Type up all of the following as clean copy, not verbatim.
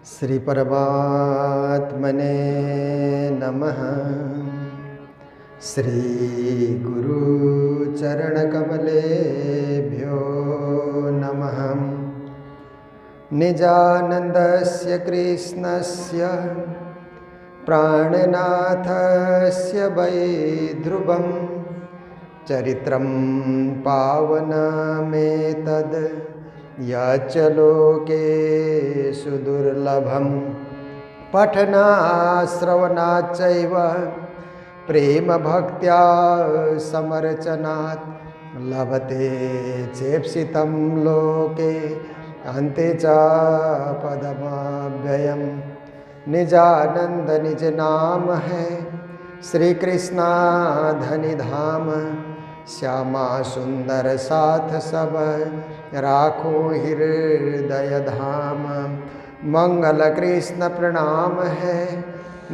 श्री परमात्मने नमः। श्री गुरु चरण कमलेभ्यो नमः। निजानन्दस्य कृष्णस्य प्राणनाथस्य वैध्रुवं चरित्रं पावनमेतद् यच्च लोकेषु दुर्लभं। पठनाश्रवणाच्चैव प्रेमभक्त्या समर्चनात् लभते चेप्सितं लोके अन्ते च पदमव्ययम्। निजानंद निज नाम है श्री कृष्णा धनि धाम। श्यामा सुंदर साथ सब राखो हृदय धाम। मंगल कृष्ण प्रणाम है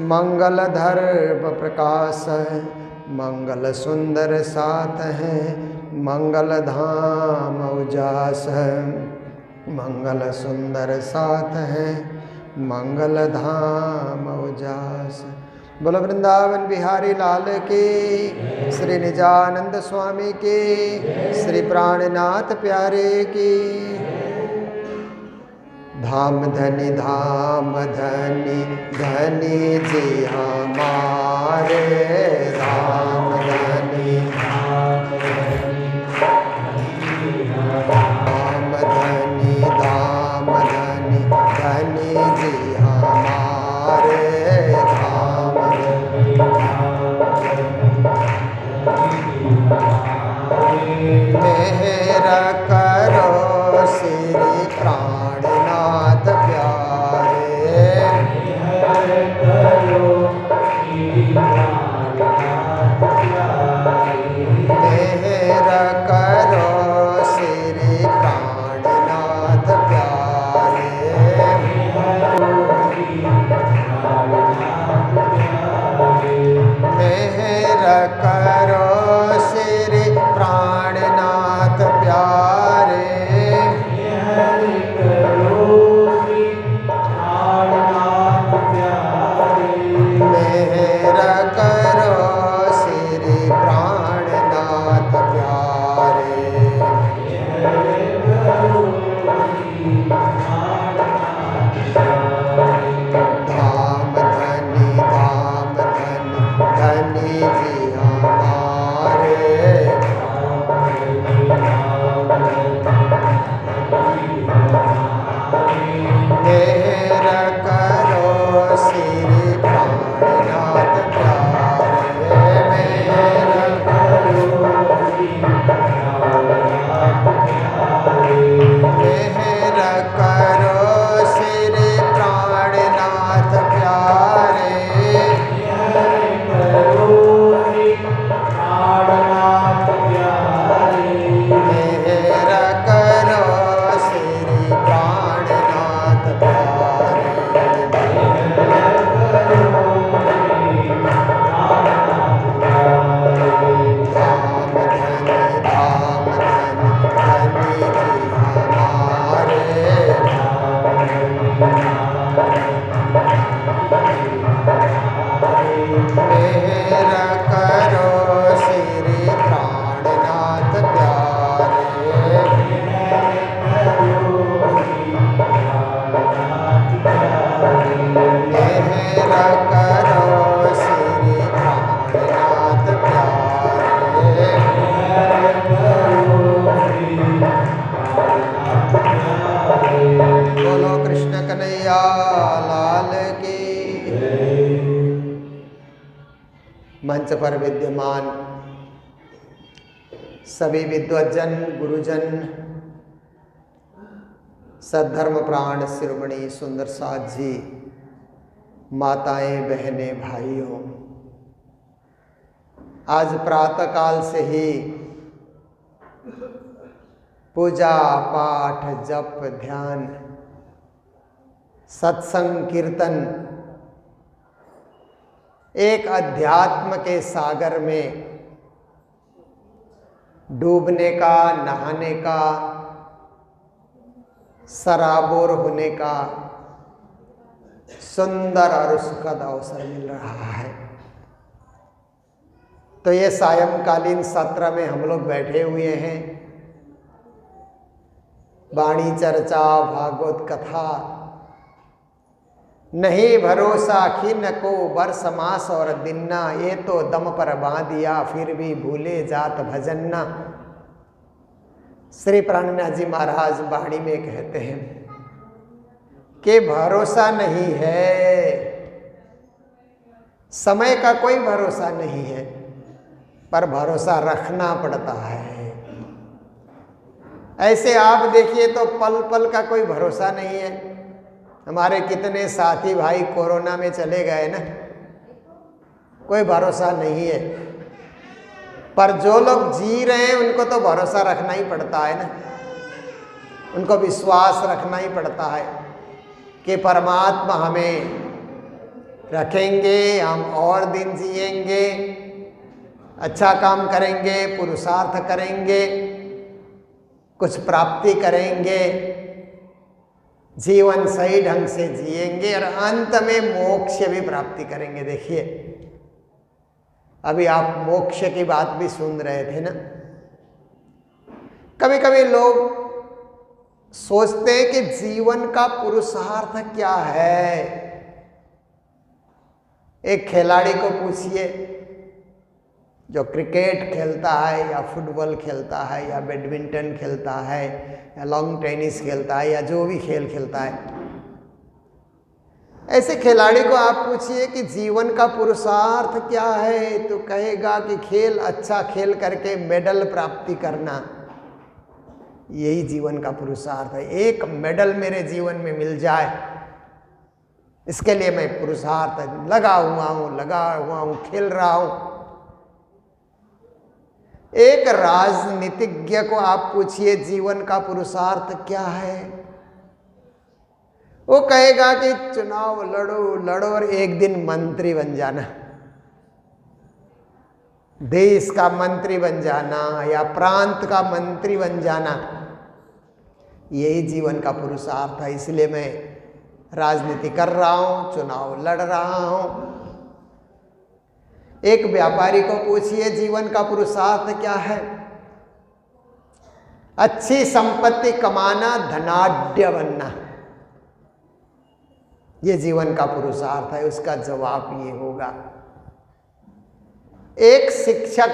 मंगल धर्म प्रकाश। मंगल सुंदर साथ है मंगल धाम उजास। मंगल सुंदर साथ है मंगल धाम उजास। बोलो वृंदावन बिहारी लाल की, श्री निजानंद स्वामी की, श्री प्राणनाथ प्यारे की। धाम धनी धनी जी हमारे। धाम धनी धनी जी हमारे। धाम मेहर करो श्री प्राणनाथ प्यारे। मेहर करो श्री प्राणनाथ प्यारे। मेहर करो श्री प्राणनाथ प्यारे। मेहर करो श्री प्राणनाथ प्यारे। मेहर करो श्री प्राणनाथ प्यारे। मेहर करो श्री प्राणनाथ प्यारे। धाम धनी धनी जी हमारे। मेहर करो श्री प्राणनाथ प्यारे। मेहर करो श्री प्राणनाथ प्यारे। मेहर करो श्री प्राणनाथ प्यारे। मेहर करो श्री प्राणनाथ प्यारे। मेहर करो श्री प्राणनाथ प्यारे। धाम धनी जी हमारे। मेहर करो श्री प्राणनाथ प्यारे। मेहर करो श्री प्राणनाथ प्यारे। बोलो कृष्ण कन्हैया लाल की। मंच पर विद्यमान सभी विद्वज्जन गुरुजन सद्धर्म प्राण शिरोमणि सुंदर साथ जी, माताएं बहनें भाइयों, आज प्रातःकाल से ही पूजा पाठ जप ध्यान सत्संग कीर्तन एक अध्यात्म के सागर में डूबने का, नहाने का, सराबोर होने का सुंदर और सुखद अवसर मिल रहा है। तो ये सायंकालीन सत्र में हम लोग बैठे हुए हैं। वाणी चर्चा, भागवत कथा, नहीं भरोसा खिन को वर्ष मास और दिनना, ये तो दम पर बांधिया फिर भी भूले जात भजन्ना। श्री प्राणनाथ जी महाराज वाणी में कहते हैं कि भरोसा नहीं है, समय का कोई भरोसा नहीं है, पर भरोसा रखना पड़ता है। ऐसे आप देखिए तो पल पल का कोई भरोसा नहीं है। हमारे कितने साथी भाई कोरोना में चले गए ना, कोई भरोसा नहीं है। पर जो लोग जी रहे हैं उनको तो भरोसा रखना ही पड़ता है ना, उनको विश्वास रखना ही पड़ता है कि परमात्मा हमें रखेंगे, हम और दिन जिएंगे, अच्छा काम करेंगे, पुरुषार्थ करेंगे, कुछ प्राप्ति करेंगे, जीवन सही ढंग से जिएंगे और अंत में मोक्ष भी प्राप्ति करेंगे। देखिए अभी आप मोक्ष की बात भी सुन रहे थे ना। कभी कभी लोग सोचते हैं कि जीवन का पुरुषार्थ क्या है। एक खिलाड़ी को पूछिए जो क्रिकेट खेलता है या फुटबॉल खेलता है या बैडमिंटन खेलता है या लॉन्ग टेनिस खेलता है या जो भी खेल खेलता है, ऐसे खिलाड़ी को आप पूछिए कि जीवन का पुरुषार्थ क्या है, तो कहेगा कि खेल अच्छा खेल करके मेडल प्राप्ति करना, यही जीवन का पुरुषार्थ है। एक मेडल मेरे जीवन में मिल जाए, इसके लिए मैं पुरुषार्थ लगा हुआ हूँ, खेल रहा हूँ। एक राजनीतिज्ञ को आप पूछिए जीवन का पुरुषार्थ क्या है, वो कहेगा कि चुनाव लड़ो और एक दिन मंत्री बन जाना, देश का मंत्री बन जाना या प्रांत का मंत्री बन जाना, यही जीवन का पुरुषार्थ है। इसलिए मैं राजनीति कर रहा हूँ, चुनाव लड़ रहा हूँ। एक व्यापारी को पूछिए जीवन का पुरुषार्थ क्या है, अच्छी संपत्ति कमाना, धनाढ्य बनना, ये जीवन का पुरुषार्थ है। उसका जवाब ये होगा। एक शिक्षक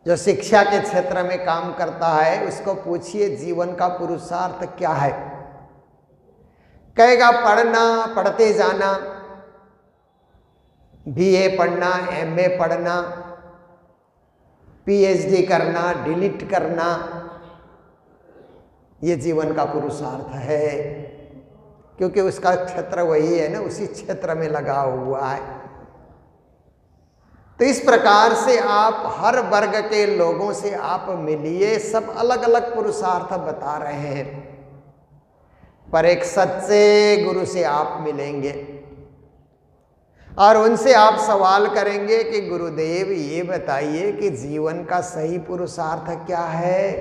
जो शिक्षा के क्षेत्र में काम करता है, उसको पूछिए जीवन का पुरुषार्थ क्या है, कहेगा पढ़ना, पढ़ते जाना, बीए पढ़ना, एमए पढ़ना, पीएचडी करना, डिलीट करना, ये जीवन का पुरुषार्थ है। क्योंकि उसका क्षेत्र वही है ना, उसी क्षेत्र में लगा हुआ है। तो इस प्रकार से आप हर वर्ग के लोगों से आप मिलिए, सब अलग अलग पुरुषार्थ बता रहे हैं, पर एक सच्चे गुरु से आप मिलेंगे और उनसे आप सवाल करेंगे कि गुरुदेव ये बताइए कि जीवन का सही पुरुषार्थ क्या है,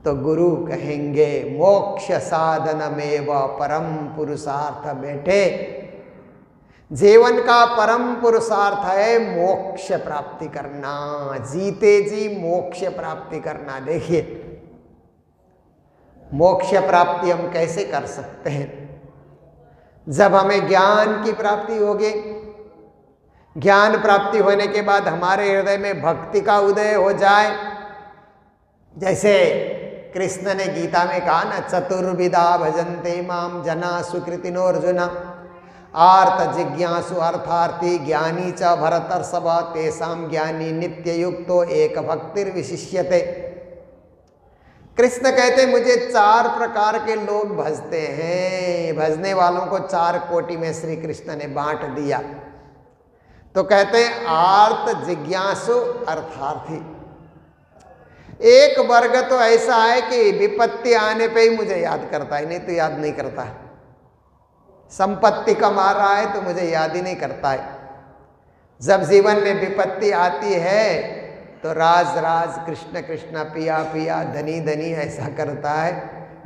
तो गुरु कहेंगे मोक्ष साधनमेव परम पुरुषार्थ। बेटे, जीवन का परम पुरुषार्थ है मोक्ष प्राप्ति करना, जीते जी मोक्ष प्राप्ति करना। देखिए मोक्ष प्राप्ति हम कैसे कर सकते हैं, जब हमें ज्ञान की प्राप्ति होगी। ज्ञान प्राप्ति होने के बाद हमारे हृदय में भक्ति का उदय हो जाए। जैसे कृष्ण ने गीता में कहा ना, चतुर्विधा भजन्ते माम जना सुकृतिनो अर्जुन, आर्त जिज्ञासु अर्थार्थी ज्ञानी च भरतर्षभ, तेषां ज्ञानी नित्य युक्तो एक भक्तिर विशिष्यते। कृष्ण कहते मुझे 4 प्रकार के लोग भजते हैं। भजने वालों को 4 कोटि में श्री कृष्ण ने बांट दिया। तो कहते हैं आर्त जिज्ञासु अर्थार्थी। एक वर्ग तो ऐसा है कि विपत्ति आने पे ही मुझे याद करता है, नहीं तो याद नहीं करता। संपत्ति कमा रहा है तो मुझे याद ही नहीं करता है। जब जीवन में विपत्ति आती है तो राज राज कृष्ण कृष्ण पिया पिया धनी धनी ऐसा करता है।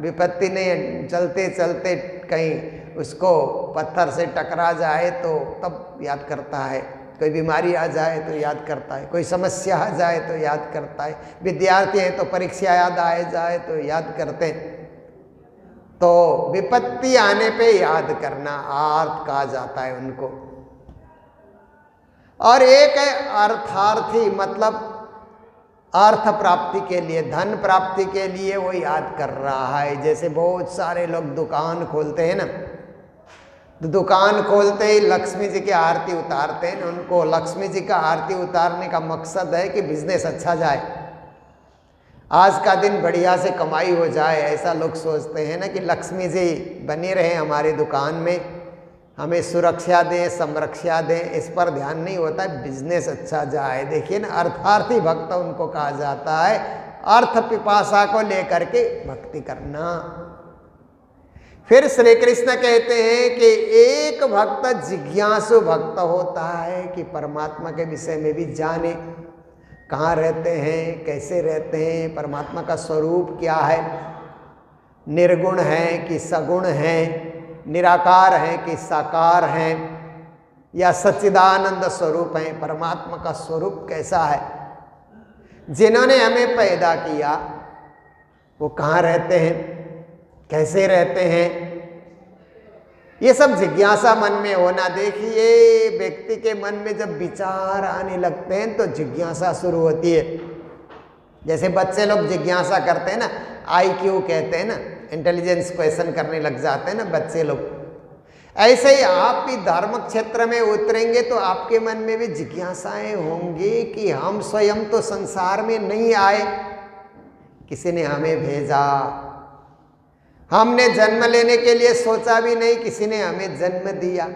विपत्ति नहीं, चलते चलते कहीं उसको पत्थर से टकरा जाए तो तब याद करता है, कोई बीमारी आ जाए तो याद करता है, कोई समस्या आ जाए तो याद करता है, विद्यार्थी हैं तो परीक्षा याद आ जाए तो याद करते हैं। तो विपत्ति आने पे याद करना आर्त कहा जाता है उनको। और एक है अर्थार्थी, मतलब अर्थ प्राप्ति के लिए, धन प्राप्ति के लिए वो याद कर रहा है। जैसे बहुत सारे लोग दुकान खोलते हैं ना, तो दुकान खोलते ही लक्ष्मी जी की आरती उतारते हैं। उनको लक्ष्मी जी का आरती उतारने का मकसद है कि बिजनेस अच्छा जाए, आज का दिन बढ़िया से कमाई हो जाए, ऐसा लोग सोचते हैं ना कि लक्ष्मी जी बने रहे हमारे दुकान में, हमें सुरक्षा दें, संरक्षा दें, इस पर ध्यान नहीं होता है, बिजनेस अच्छा जाए। देखिए ना, अर्थार्थी भक्त उनको कहा जाता है, अर्थ पिपासा को लेकर के भक्ति करना। फिर श्री कृष्ण कहते हैं कि एक भक्त जिज्ञासु भक्त होता है कि परमात्मा के विषय में भी जाने, कहाँ रहते हैं, कैसे रहते हैं, परमात्मा का स्वरूप क्या है, निर्गुण है कि सगुण है, निराकार है कि साकार है, या सच्चिदानंद स्वरूप है, परमात्मा का स्वरूप कैसा है। जिन्होंने हमें पैदा किया वो कहाँ रहते हैं, कैसे रहते हैं, ये सब जिज्ञासा मन में होना। देखिए, व्यक्ति के मन में जब विचार आने लगते हैं तो जिज्ञासा शुरू होती है। जैसे बच्चे लोग जिज्ञासा करते हैं ना, IQ कहते हैं ना, इंटेलिजेंस क्वेश्चन करने लग जाते हैं ना बच्चे लोग। ऐसे ही आप भी धर्म क्षेत्र में उतरेंगे तो आपके मन में भी जिज्ञासाएं होंगी कि हम स्वयं तो संसार में नहीं आए, किसी ने हमें भेजा, हमने जन्म लेने के लिए सोचा भी नहीं, किसी ने हमें जन्म दिया,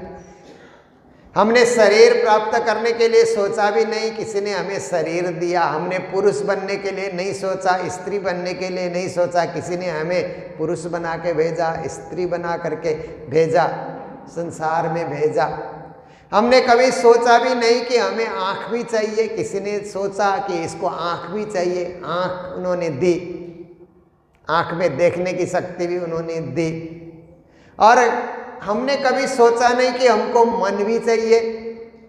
हमने शरीर प्राप्त करने के लिए सोचा भी नहीं, किसी ने हमें शरीर दिया, हमने पुरुष बनने के लिए नहीं सोचा, स्त्री बनने के लिए नहीं सोचा, किसी ने हमें पुरुष बना के भेजा, स्त्री बना करके भेजा, संसार में भेजा। हमने कभी सोचा भी नहीं कि हमें आँख भी चाहिए, किसी ने सोचा कि इसको आँख भी चाहिए, आँख उन्होंने दी, आँख में देखने की शक्ति भी उन्होंने दी। और हमने कभी सोचा नहीं कि हमको मन भी चाहिए,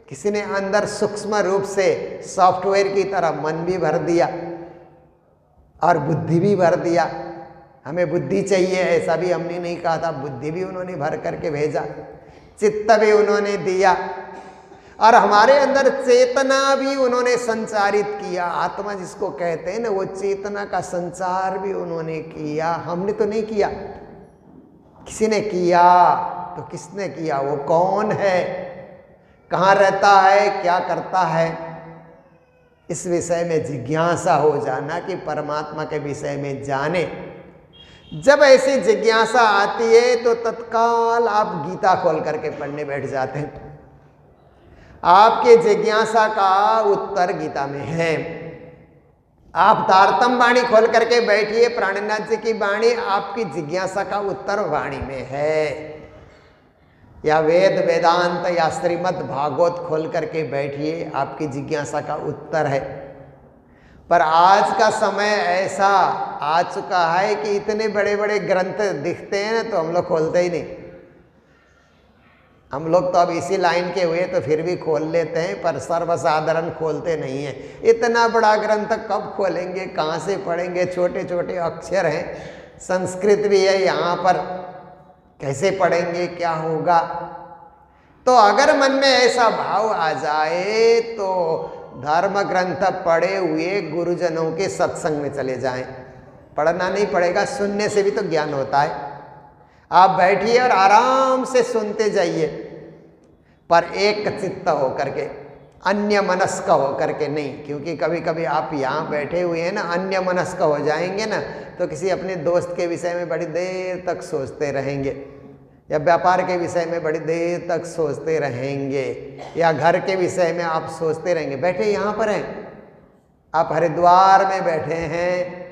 किसी ने अंदर सूक्ष्म रूप से सॉफ्टवेयर की तरह मन भी भर दिया और बुद्धि भी भर दिया। हमें बुद्धि चाहिए ऐसा भी हमने नहीं कहा था, बुद्धि भी उन्होंने भर करके भेजा, चित्त भी उन्होंने दिया, और हमारे अंदर चेतना भी उन्होंने संचारित किया। आत्मा जिसको कहते हैं ना, वो चेतना का संचार भी उन्होंने किया, हमने तो नहीं किया, किसी ने किया। तो किसने किया, वो कौन है, कहाँ रहता है, क्या करता है, इस विषय में जिज्ञासा हो जाना कि परमात्मा के विषय में जाने। जब ऐसी जिज्ञासा आती है तो तत्काल आप गीता खोल करके पढ़ने बैठ जाते हैं। आपके जिज्ञासा का उत्तर गीता में है। आप तारतम वाणी खोल करके बैठिए, प्राणनाथ जी की वाणी, आपकी जिज्ञासा का उत्तर वाणी में है। या वेद वेदांत या श्रीमद् भागवत खोल करके बैठिए, आपकी जिज्ञासा का उत्तर है। पर आज का समय ऐसा आ चुका है कि इतने बड़े बड़े ग्रंथ दिखते हैं ना, तो हम लोग खोलते ही नहीं। हम लोग तो अब इसी लाइन के हुए तो फिर भी खोल लेते हैं, पर सर्वसाधारण खोलते नहीं हैं। इतना बड़ा ग्रंथ कब खोलेंगे, कहाँ से पढ़ेंगे, छोटे छोटे अक्षर हैं, संस्कृत भी है यहाँ पर, कैसे पढ़ेंगे, क्या होगा। तो अगर मन में ऐसा भाव आ जाए तो धर्म ग्रंथ पढ़े हुए गुरुजनों के सत्संग में चले जाएं। पढ़ना नहीं पड़ेगा, सुनने से भी तो ज्ञान होता है। आप बैठिए और आराम से सुनते जाइए, पर एक चित्त होकर के, अन्य मनस्क होकर के नहीं। क्योंकि कभी कभी आप यहाँ बैठे हुए हैं ना, अन्य मनस्क हो जाएंगे ना, तो किसी अपने दोस्त के विषय में बड़ी देर तक सोचते रहेंगे, या व्यापार के विषय में बड़ी देर तक सोचते रहेंगे, या घर के विषय में आप सोचते रहेंगे। बैठे यहाँ पर हैं, आप हरिद्वार में बैठे हैं,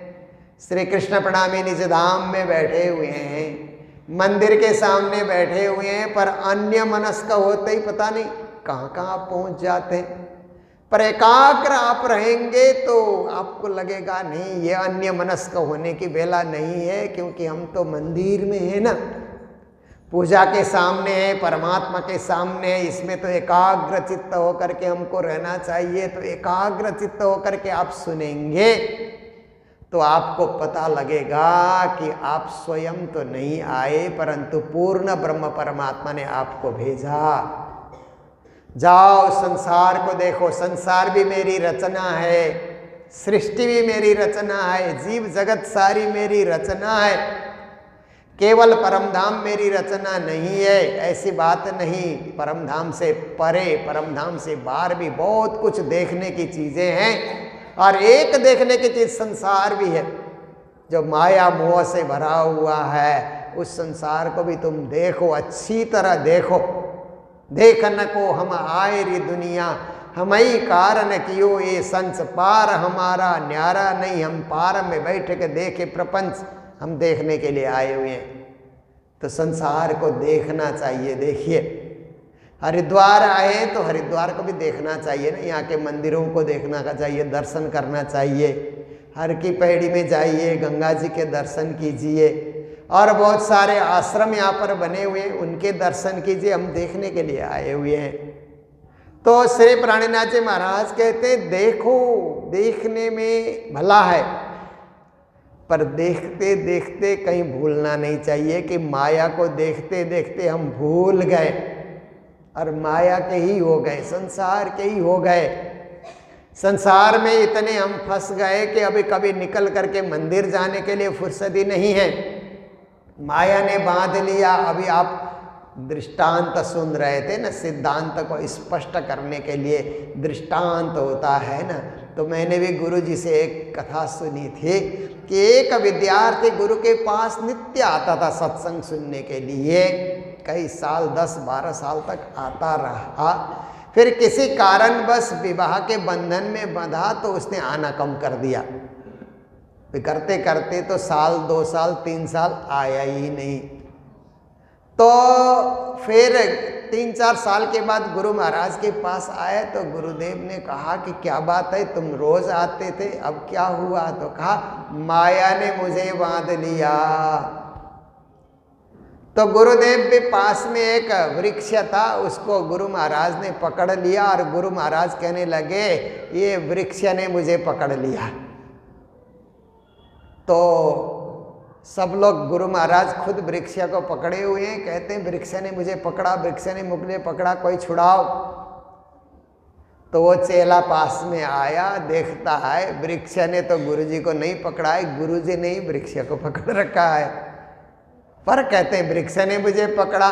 श्री कृष्ण प्रणामी निज धाम में बैठे हुए हैं, मंदिर के सामने बैठे हुए हैं, पर अन्य मनस्क होते ही पता नहीं कहाँ कहाँ पहुँच जाते हैं। पर एकाग्र आप रहेंगे तो आपको लगेगा नहीं, ये अन्य मनस्क होने की बेला नहीं है, क्योंकि हम तो मंदिर में हैं ना। पूजा के सामने है, परमात्मा के सामने है, इसमें तो एकाग्र चित्त होकर के हमको रहना चाहिए। तो एकाग्र चित्त होकर के आप सुनेंगे तो आपको पता लगेगा कि आप स्वयं तो नहीं आए, परंतु पूर्ण ब्रह्म परमात्मा ने आपको भेजा। जाओ संसार को देखो, संसार भी मेरी रचना है, सृष्टि भी मेरी रचना है, जीव जगत सारी मेरी रचना है, केवल परमधाम मेरी रचना नहीं है, ऐसी बात नहीं। परमधाम से परे, परमधाम से बाहर भी बहुत कुछ देखने की चीजें हैं, और एक देखने की चीज संसार भी है जो माया मोह से भरा हुआ है। उस संसार को भी तुम देखो, अच्छी तरह देखो। देखन को हम आए री दुनिया, हम ही कारण कियो ये संस पार हमारा न्यारा नहीं। हम पार में बैठ के देखे प्रपंच, हम देखने के लिए आए हुए हैं, तो संसार को देखना चाहिए। देखिए हरिद्वार आए तो हरिद्वार को भी देखना चाहिए ना, यहाँ के मंदिरों को देखना चाहिए, दर्शन करना चाहिए। हर की पैड़ी में जाइए, गंगा जी के दर्शन कीजिए, और बहुत सारे आश्रम यहाँ पर बने हुए हैं, उनके दर्शन कीजिए। हम देखने के लिए आए हुए हैं। तो श्री प्राणीनाथ जी महाराज कहते हैं, देखो, देखने में भला है, पर देखते देखते कहीं भूलना नहीं चाहिए कि माया को देखते देखते हम भूल गए और माया के ही हो गए, संसार के ही हो गए। संसार में इतने हम फंस गए कि अभी कभी निकल करके मंदिर जाने के लिए फुर्सत ही नहीं है, माया ने बांध लिया। अभी आप दृष्टांत सुन रहे थे ना, सिद्धांत को स्पष्ट करने के लिए दृष्टांत होता है ना। तो मैंने भी गुरु जी से एक कथा सुनी थी कि एक विद्यार्थी गुरु के पास नित्य आता था सत्संग सुनने के लिए, कई साल 10-12 साल तक आता रहा। फिर किसी कारण बस विवाह के बंधन में बंधा तो उसने आना कम कर दिया। करते करते तो साल, 2 साल, 3 साल आया ही नहीं। तो फिर 3-4 साल के बाद गुरु महाराज के पास आए तो गुरुदेव ने कहा कि क्या बात है, तुम रोज आते थे, अब क्या हुआ? तो कहा, माया ने मुझे बांध लिया। तो गुरुदेव के पास में एक वृक्ष था, उसको गुरु महाराज ने पकड़ लिया और गुरु महाराज कहने लगे, ये वृक्ष ने मुझे पकड़ लिया। तो सब लोग, गुरु महाराज खुद वृक्ष को पकड़े हुए हैं, कहते हैं वृक्ष ने मुझे पकड़ा, वृक्ष ने मुझे पकड़ा, कोई छुड़ाओ। तो वो चेला पास में आया, देखता है वृक्ष ने तो गुरुजी को नहीं पकड़ा है, गुरुजी ने ही वृक्ष को पकड़ रखा है। पर कहते हैं वृक्ष ने मुझे पकड़ा।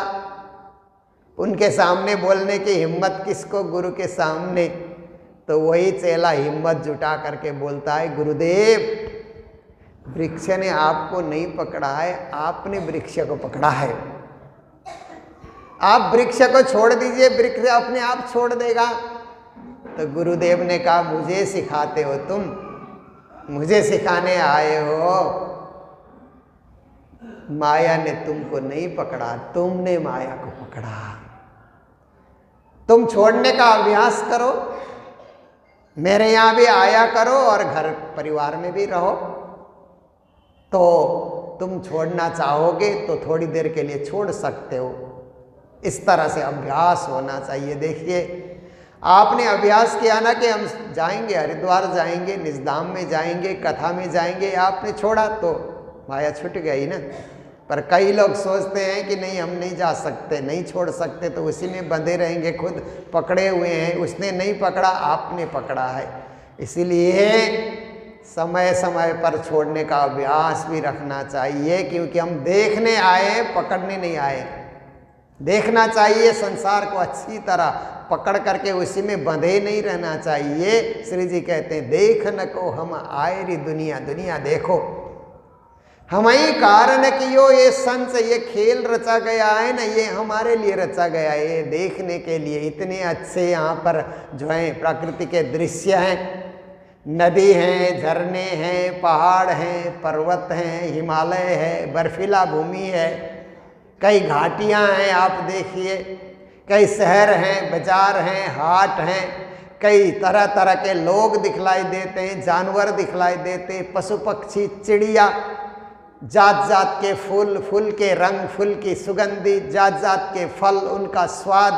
उनके सामने बोलने की हिम्मत किसको? गुरु के सामने। तो वही चेला हिम्मत जुटा करके बोलता है, गुरुदेव, वृक्ष ने आपको नहीं पकड़ा है, आपने वृक्ष को पकड़ा है। आप वृक्ष को छोड़ दीजिए, वृक्ष अपने आप छोड़ देगा। तो गुरुदेव ने कहा, मुझे सिखाते हो तुम, मुझे सिखाने आए हो। माया ने तुमको नहीं पकड़ा, तुमने माया को पकड़ा। तुम छोड़ने का अभ्यास करो, मेरे यहाँ भी आया करो और घर परिवार में भी रहो। तो तुम छोड़ना चाहोगे तो थोड़ी देर के लिए छोड़ सकते हो। इस तरह से अभ्यास होना चाहिए। देखिए, आपने अभ्यास किया ना कि हम जाएंगे, हरिद्वार जाएंगे, निजधाम में जाएंगे, कथा में जाएंगे, आपने छोड़ा तो माया छूट गई ना। पर कई लोग सोचते हैं कि नहीं, हम नहीं जा सकते, नहीं छोड़ सकते, तो उसी में बंधे रहेंगे, खुद पकड़े हुए हैं। उसने नहीं पकड़ा, आपने पकड़ा है। इसीलिए समय समय पर छोड़ने का अभ्यास भी रखना चाहिए, क्योंकि हम देखने आए, पकड़ने नहीं आए। देखना चाहिए संसार को अच्छी तरह, पकड़ करके उसी में बंधे नहीं रहना चाहिए। श्री जी कहते हैं, देख न को हम आए री दुनिया, दुनिया देखो, हम ही कारण कियो ये संस, ये खेल रचा गया है ना, ये हमारे लिए रचा गया है, ये देखने के लिए। इतने अच्छे यहाँ पर जो है प्रकृति के दृश्य हैं, नदी हैं, झरने हैं, पहाड़ हैं, पर्वत हैं, हिमालय है, बर्फीला भूमि है, कई घाटियाँ हैं, आप देखिए, कई शहर हैं, बाजार हैं, हाट हैं, कई तरह तरह के लोग दिखलाई देते हैं, जानवर दिखलाई देते हैं, पशु पक्षी, चिड़िया, जात जात के फूल, फूल के रंग, फूल की सुगंधी, जात जात के फल, उनका स्वाद,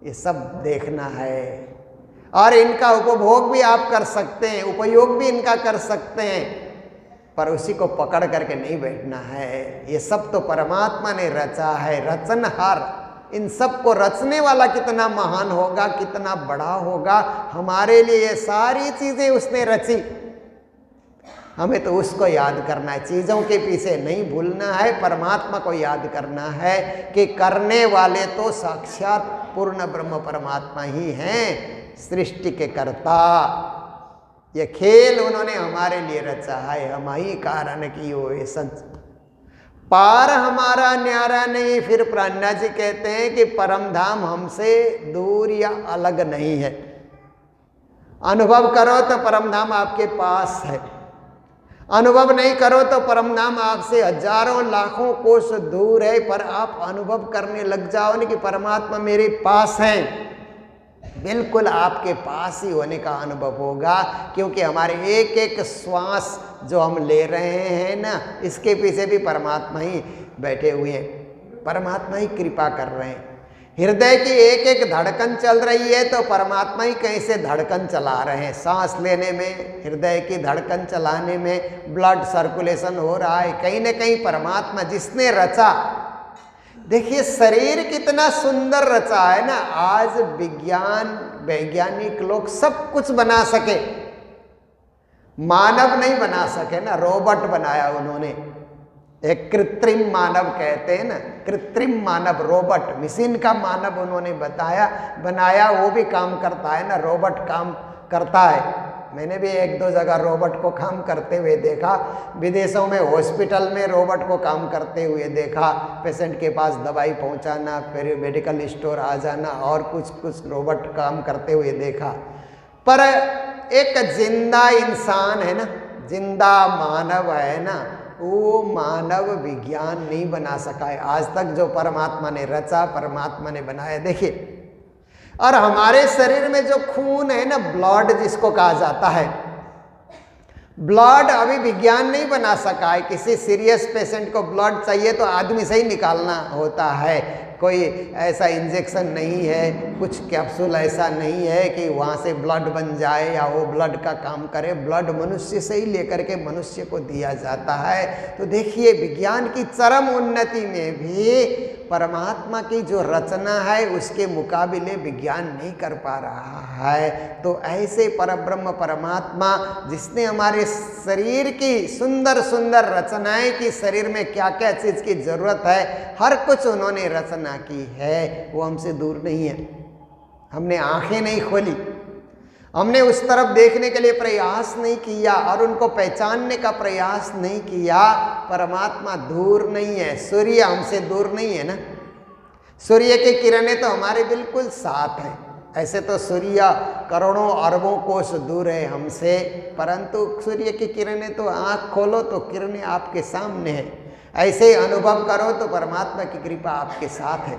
ये सब देखना है। और इनका उपभोग भी आप कर सकते हैं, उपयोग भी इनका कर सकते हैं, पर उसी को पकड़ करके नहीं बैठना है। ये सब तो परमात्मा ने रचा है, रचनहार। इन सब को रचने वाला कितना महान होगा, कितना बड़ा होगा। हमारे लिए ये सारी चीजें उसने रची, हमें तो उसको याद करना है, चीज़ों के पीछे नहीं भूलना है, परमात्मा को याद करना है कि करने वाले तो साक्षात पूर्ण ब्रह्म परमात्मा ही हैं, सृष्टि के कर्ता। ये खेल उन्होंने हमारे लिए रचा है, हम ही कारण की हो ये सच। पार हमारा न्यारा नहीं। फिर प्राज्ञा जी कहते हैं कि परम धाम हमसे दूर या अलग नहीं है। अनुभव करो तो परम धाम आपके पास है, अनुभव नहीं करो तो परम धाम आपसे हजारों लाखों कोस दूर है। पर आप अनुभव करने लग जाओ ना कि परमात्मा मेरे पास है, बिल्कुल आपके पास ही होने का अनुभव होगा। क्योंकि हमारे एक एक श्वास जो हम ले रहे हैं ना, इसके पीछे भी परमात्मा ही बैठे हुए हैं, परमात्मा ही कृपा कर रहे हैं। हृदय की एक एक धड़कन चल रही है तो परमात्मा ही कहीं से धड़कन चला रहे हैं। सांस लेने में, हृदय की धड़कन चलाने में, ब्लड सर्कुलेशन हो रहा है, कहीं ना कहीं परमात्मा जिसने रचा। देखिए शरीर कितना सुंदर रचा है ना। आज वैज्ञानिक लोग सब कुछ बना सके, मानव नहीं बना सके ना, रोबोट बनाया उन्होंने। एक कृत्रिम मानव कहते हैं ना, कृत्रिम मानव, रोबोट, मशीन का मानव उन्होंने बनाया, वो भी काम करता है ना, रोबोट काम करता है। मैंने भी एक दो जगह रोबोट को काम करते हुए देखा, विदेशों में हॉस्पिटल में रोबोट को काम करते हुए देखा, पेशेंट के पास दवाई पहुंचाना, फिर मेडिकल स्टोर आ जाना, और कुछ रोबोट काम करते हुए देखा। पर एक जिंदा इंसान है ना, जिंदा मानव है ना, वो मानव विज्ञान नहीं बना सका है आज तक। जो परमात्मा ने रचा, परमात्मा ने बनाया। देखिए, और हमारे शरीर में जो खून है ना, ब्लड जिसको कहा जाता है, ब्लड अभी विज्ञान नहीं बना सका है। किसी सीरियस पेशेंट को ब्लड चाहिए तो आदमी से ही निकालना होता है, कोई ऐसा इंजेक्शन नहीं है, कुछ कैप्सूल ऐसा नहीं है कि वहाँ से ब्लड बन जाए या वो ब्लड का काम करे। ब्लड मनुष्य से ही लेकर के मनुष्य को दिया जाता है। तो देखिए, विज्ञान की चरम उन्नति में भी परमात्मा की जो रचना है उसके मुकाबले विज्ञान नहीं कर पा रहा है। तो ऐसे परब्रह्म परमात्मा जिसने हमारे शरीर की सुंदर सुंदर रचनाएं की, शरीर में क्या क्या चीज़ की जरूरत है, हर कुछ उन्होंने रचना की है, वो हमसे दूर नहीं है। हमने आंखें नहीं खोली, हमने उस तरफ देखने के लिए प्रयास नहीं किया और उनको पहचानने का प्रयास नहीं किया। परमात्मा दूर नहीं है, सूर्य हमसे दूर नहीं है ना। सूर्य की किरणें तो हमारे बिल्कुल साथ हैं। ऐसे तो सूर्य करोड़ों अरबों कोस दूर है हमसे, परंतु सूर्य की किरणें तो आँख खोलो तो किरणें आपके सामने हैं। ऐसे अनुभव करो तो परमात्मा की कृपा आपके साथ है।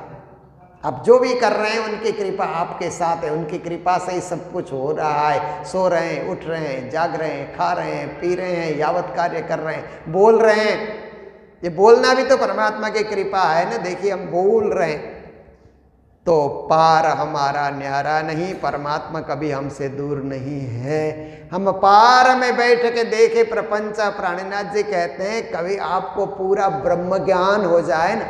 आप जो भी कर रहे हैं उनकी कृपा आपके साथ है, उनकी कृपा से ही सब कुछ हो रहा है। सो रहे हैं, उठ रहे हैं, जाग रहे हैं, खा रहे हैं, पी रहे हैं, यावत कार्य कर रहे हैं, बोल रहे हैं। ये बोलना भी तो परमात्मा की कृपा है ना। देखिए, हम बोल रहे हैं तो पार हमारा न्यारा नहीं, परमात्मा कभी हमसे दूर नहीं है। हम पार में बैठ के देखे प्रपंच। प्राणीनाथ जी कहते हैं कभी आपको पूरा ब्रह्म ज्ञान हो जाए ना,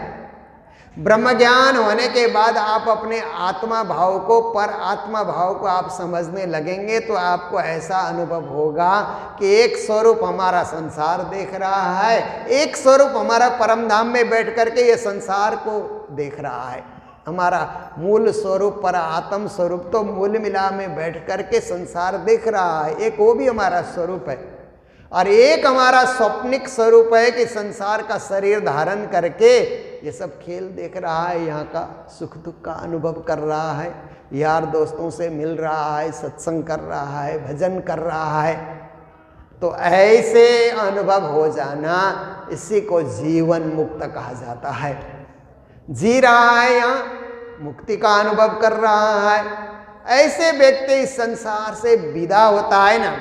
ब्रह्म ज्ञान होने के बाद आप अपने आत्मा भाव को, पर आत्मा भाव को आप समझने लगेंगे तो आपको ऐसा अनुभव होगा कि एक स्वरूप हमारा संसार देख रहा है, एक स्वरूप हमारा परम धाम में बैठ करके ये संसार को देख रहा है। हमारा मूल स्वरूप, पर आत्म स्वरूप तो मूल मिला में बैठ करके संसार देख रहा है, एक वो भी हमारा स्वरूप है। और एक हमारा स्वप्निक स्वरूप है कि संसार का शरीर धारण करके ये सब खेल देख रहा है, यहाँ का सुख दुख का अनुभव कर रहा है, यार दोस्तों से मिल रहा है, सत्संग कर रहा है, भजन कर रहा है। तो ऐसे अनुभव हो जाना, इसी को जीवन मुक्त कहा जाता है। जी रहा है, यहाँ मुक्ति का अनुभव कर रहा है। ऐसे व्यक्ति इस संसार से विदा होता है ना,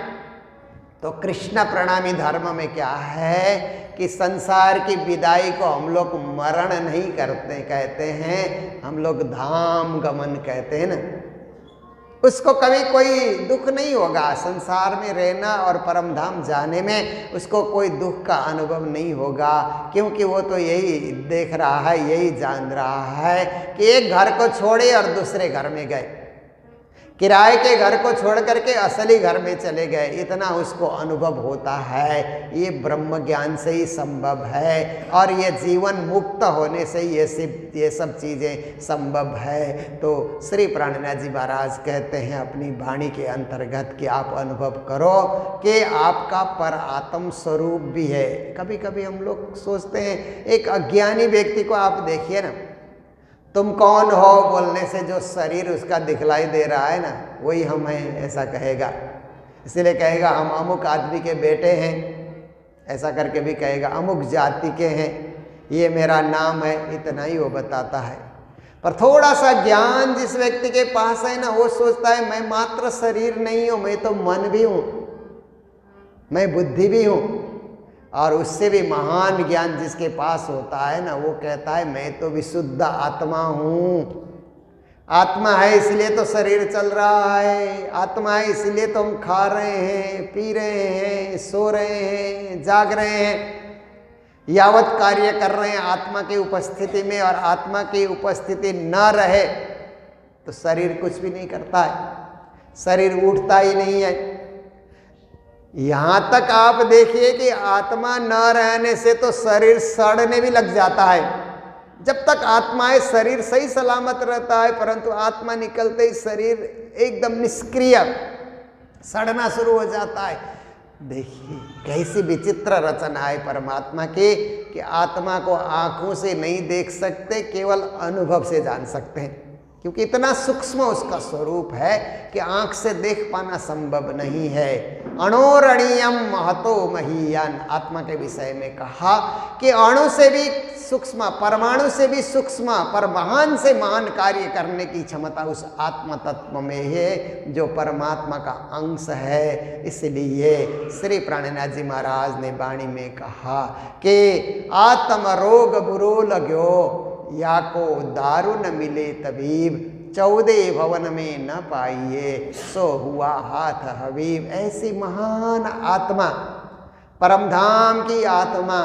तो कृष्ण प्रणामी धर्म में क्या है कि संसार की विदाई को हम लोग मरण नहीं करते कहते हैं, हम लोग धाम गमन कहते हैं ना। उसको कभी कोई दुख नहीं होगा, संसार में रहना और परम धाम जाने में उसको कोई दुख का अनुभव नहीं होगा, क्योंकि वो तो यही देख रहा है, यही जान रहा है कि एक घर को छोड़े और दूसरे घर में गए, किराए के घर को छोड़ करके असली घर में चले गए, इतना उसको अनुभव होता है। ये ब्रह्म ज्ञान से ही संभव है और ये जीवन मुक्त होने से ये सब चीज़ें संभव है। तो श्री प्राणनाथ जी महाराज कहते हैं अपनी वाणी के अंतर्गत कि आप अनुभव करो कि आपका पर आत्म स्वरूप भी है। कभी कभी हम लोग सोचते हैं, एक अज्ञानी व्यक्ति को आप देखिए ना, तुम कौन हो बोलने से जो शरीर उसका दिखलाई दे रहा है ना, वही हम हैं ऐसा कहेगा। इसीलिए कहेगा हम अमुक आदमी के बेटे हैं, ऐसा करके भी कहेगा अमुक जाति के हैं, ये मेरा नाम है, इतना ही वो बताता है। पर थोड़ा सा ज्ञान जिस व्यक्ति के पास है ना, वो सोचता है मैं मात्र शरीर नहीं हूँ, मैं तो मन भी हूँ, मैं बुद्धि भी हूँ। और उससे भी महान ज्ञान जिसके पास होता है ना, वो कहता है मैं तो विशुद्ध आत्मा हूँ। आत्मा है इसलिए तो शरीर चल रहा है, आत्मा है इसलिए तो हम खा रहे हैं, पी रहे हैं, सो रहे हैं, जाग रहे हैं, यावत कार्य कर रहे हैं आत्मा की उपस्थिति में। और आत्मा की उपस्थिति न रहे तो शरीर कुछ भी नहीं करता है, शरीर उठता ही नहीं है। यहाँ तक आप देखिए कि आत्मा न रहने से तो शरीर सड़ने भी लग जाता है। जब तक आत्मा है शरीर सही सलामत रहता है, परंतु आत्मा निकलते ही शरीर एकदम निष्क्रिय सड़ना शुरू हो जाता है। देखिए कैसी विचित्र रचना है परमात्मा की कि आत्मा को आंखों से नहीं देख सकते, केवल अनुभव से जान सकते हैं, क्योंकि इतना सूक्ष्म उसका स्वरूप है कि आंख से देख पाना संभव नहीं है। अणोरणीयम महतो महीयान, आत्मा के विषय में कहा कि अणु से भी सूक्ष्म, परमाणु से भी सूक्ष्म, पर महान से महान कार्य करने की क्षमता उस आत्म तत्व में है जो परमात्मा का अंश है। इसलिए श्री प्राणनाथ जी महाराज ने वाणी में कहा कि आत्म रोग बुरो लगो या को दारू न मिले तबीब, 14 भवन में न पाइए सो हुआ हाथ हबीब। ऐसी महान आत्मा, परमधाम की आत्मा,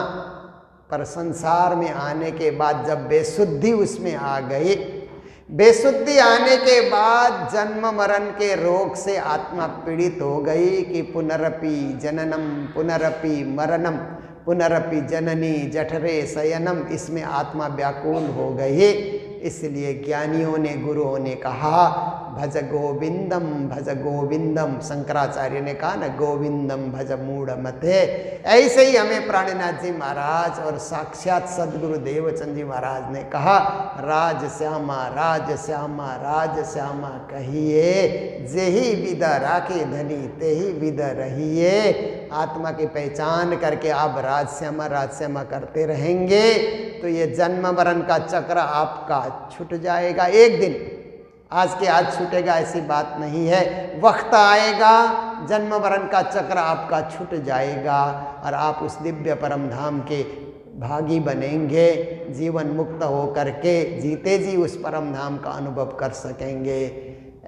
पर संसार में आने के बाद जब बेशुद्धि उसमें आ गई, बेशुद्धि आने के बाद जन्म मरण के रोग से आत्मा पीड़ित हो गई कि पुनरपि जननम पुनरपि मरणम पुनरपि जननी जठरे शयनम, इसमें आत्मा व्याकुल हो गई। इसलिए ज्ञानियों ने, गुरुओं ने कहा भज गोविंदम भज गोविंदम। शंकराचार्य ने कहा ना गोविंदम भज मूढ़ मते। ऐसे ही हमें प्राणनाथ जी महाराज और साक्षात सदगुरु देवचंद जी महाराज ने कहा राज श्यामा राज श्यामा राज श्यामा कहिए, जेही विदा राखे धनी तेही विदा रहिए। आत्मा की पहचान करके आप राज श्यामा करते रहेंगे तो ये जन्म मरण का चक्र आपका छूट जाएगा। एक दिन आज के आज छूटेगा ऐसी बात नहीं है, वक्त आएगा जन्म मरण का चक्र आपका छूट जाएगा और आप उस दिव्य परम धाम के भागी बनेंगे। जीवन मुक्त हो करके जीते जी उस परम धाम का अनुभव कर सकेंगे।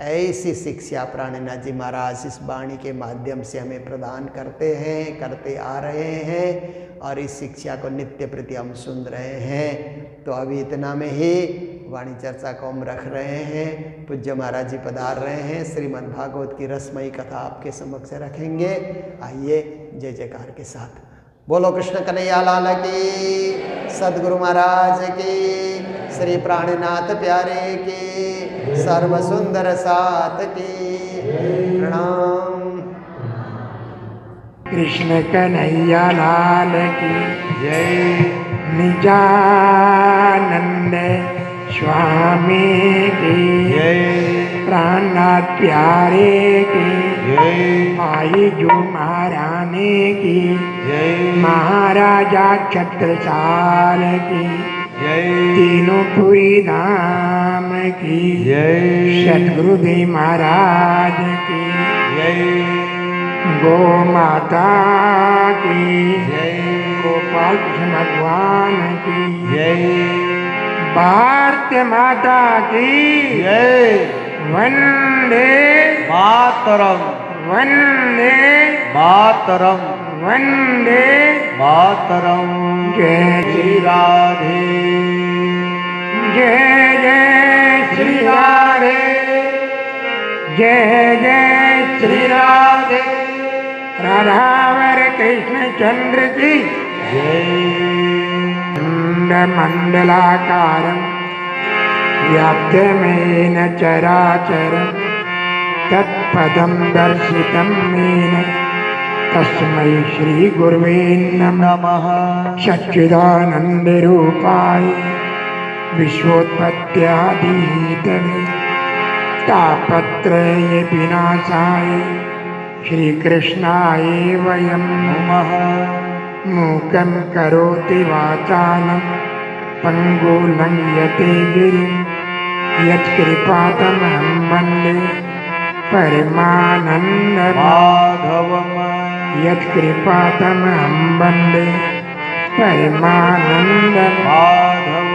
ऐसी शिक्षा प्राणनाथ जी महाराज इस वाणी के माध्यम से हमें प्रदान करते हैं, करते आ रहे हैं और इस शिक्षा को नित्य प्रति हम सुन रहे हैं। तो अभी इतना में ही वाणी चर्चा को हम रख रहे हैं। पूज्य महाराज जी पधार रहे हैं, श्रीमद् भागवत की रसमयी कथा आपके समक्ष रखेंगे। आइए जय जयकार के साथ बोलो कृष्ण कन्हैया लाल की, सदगुरु महाराज की, श्री प्राणनाथ प्यारे की, सर्व सुंदर सात की प्रणाम। कृष्ण कन्हैया लाल की जय। निजानंद स्वामी की जय। प्राणनाथ प्यारे की जय। आई जो महारानी की जय। महाराजा छत्रसाल की जय। तीनों पुरी धाम की जय। सतगुरुदेव महाराज की जय। गो माता की जय गोपाल कृष्ण भगवान की जय भारत माता की जय वंदे मातरम वंदे मातरम वंदे मातरम जय श्री राधे जय जय श्री राधे जय जय श्री राधे राधावर कृष्ण चंद्र की जय मंडलाकारं व्याप्तमेन चराचरं तत्पदं दर्शितं येन तस्मै श्री गुरुवे नमः नमः सच्चिदानन्दरूपाय विश्वोत्पत्त्यादिहेतवे तापत्रय विनाशाय श्रीकृष्णाय वयं नमः मूकं करोति वाचालं पङ्गुलं यते गिरिं यत्कृपातमहं वन्दे परमानन्दं माधवम यत्कृपातमहं वन्दे परमानन्दं माधवम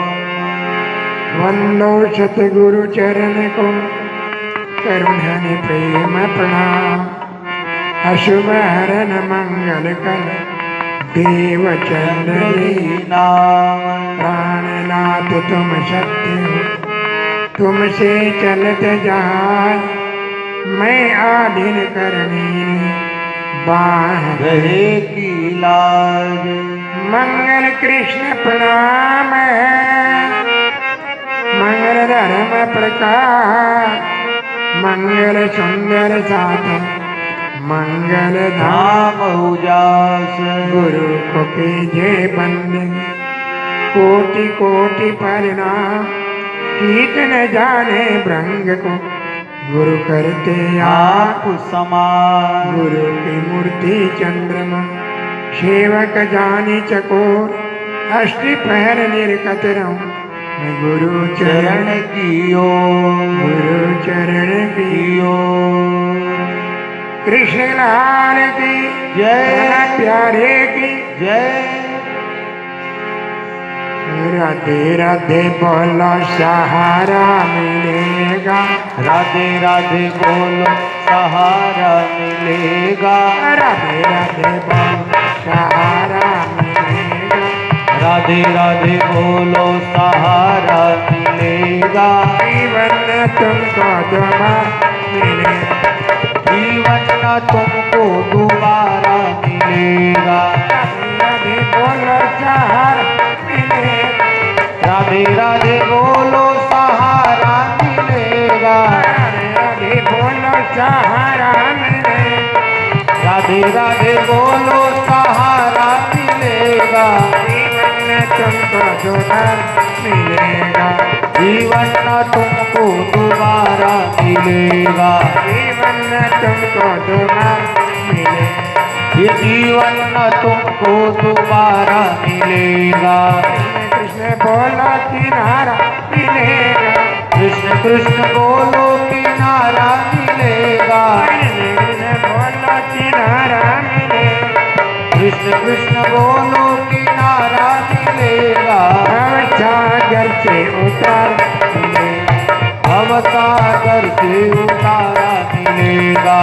वन्दो सतगुरुचरण को करुणनि प्रेम प्रणाम अशुभ हरण मंगल कर देव चंद्री नाम प्राणनाथ तुम सत्य हो तुमसे चलत जाय मैं आधीन करनी बाह रहे की लाज मंगल कृष्ण प्रणाम मंगल धर्म प्रकाश मंगल सुंदर साथ मंगल धाम नाम उजास गुरु को कीजे बंदे कोटि कोटि प्रणाम कीट न जाने भृंग को गुरु करते आप आप समान गुरु की मूर्ति चंद्रमा सेवक जानी चकोर अष्टि पहर निर्कत रहूं मैं गुरु चरण चरण कियो गुरु चरण की कियो कृष्ण लाल की जय प्यारे की जय राधे राधे बोलो सहारा मिलेगा राधे राधे बोलो सहारा मिलेगा राधे राधे बोलो सहारा मिलेगा राधे राधे बोलो सहारा मिलेगा जीवन तुमको दोबारा मिलेगा जीवन न तुमको दोबारा मिलेगा राधे बोलो सहारा मिलेगा राधे राधे बोलो सहारा मिलेगा राधे बोलो सहारा मिलेगा राधे राधे बोलो सहारा मिलेगा जीवन तुमको दोबारा मिलेगा जीवन न तुमको दोबारा मिलेगा जीवन तुमको दोबारा मिलेगा ये जीवन न तुमको दोबारा मिलेगा कृष्ण बोलो किनारा मिलेगा कृष्ण कृष्ण बोलो किनारा मिलेगा कृष्ण बोलो किनारा मिलेगा कृष्ण कृष्ण बोलो किनारा मिलेगा भव सागर से उतार मिलेगा भव सागर से उतारा मिलेगा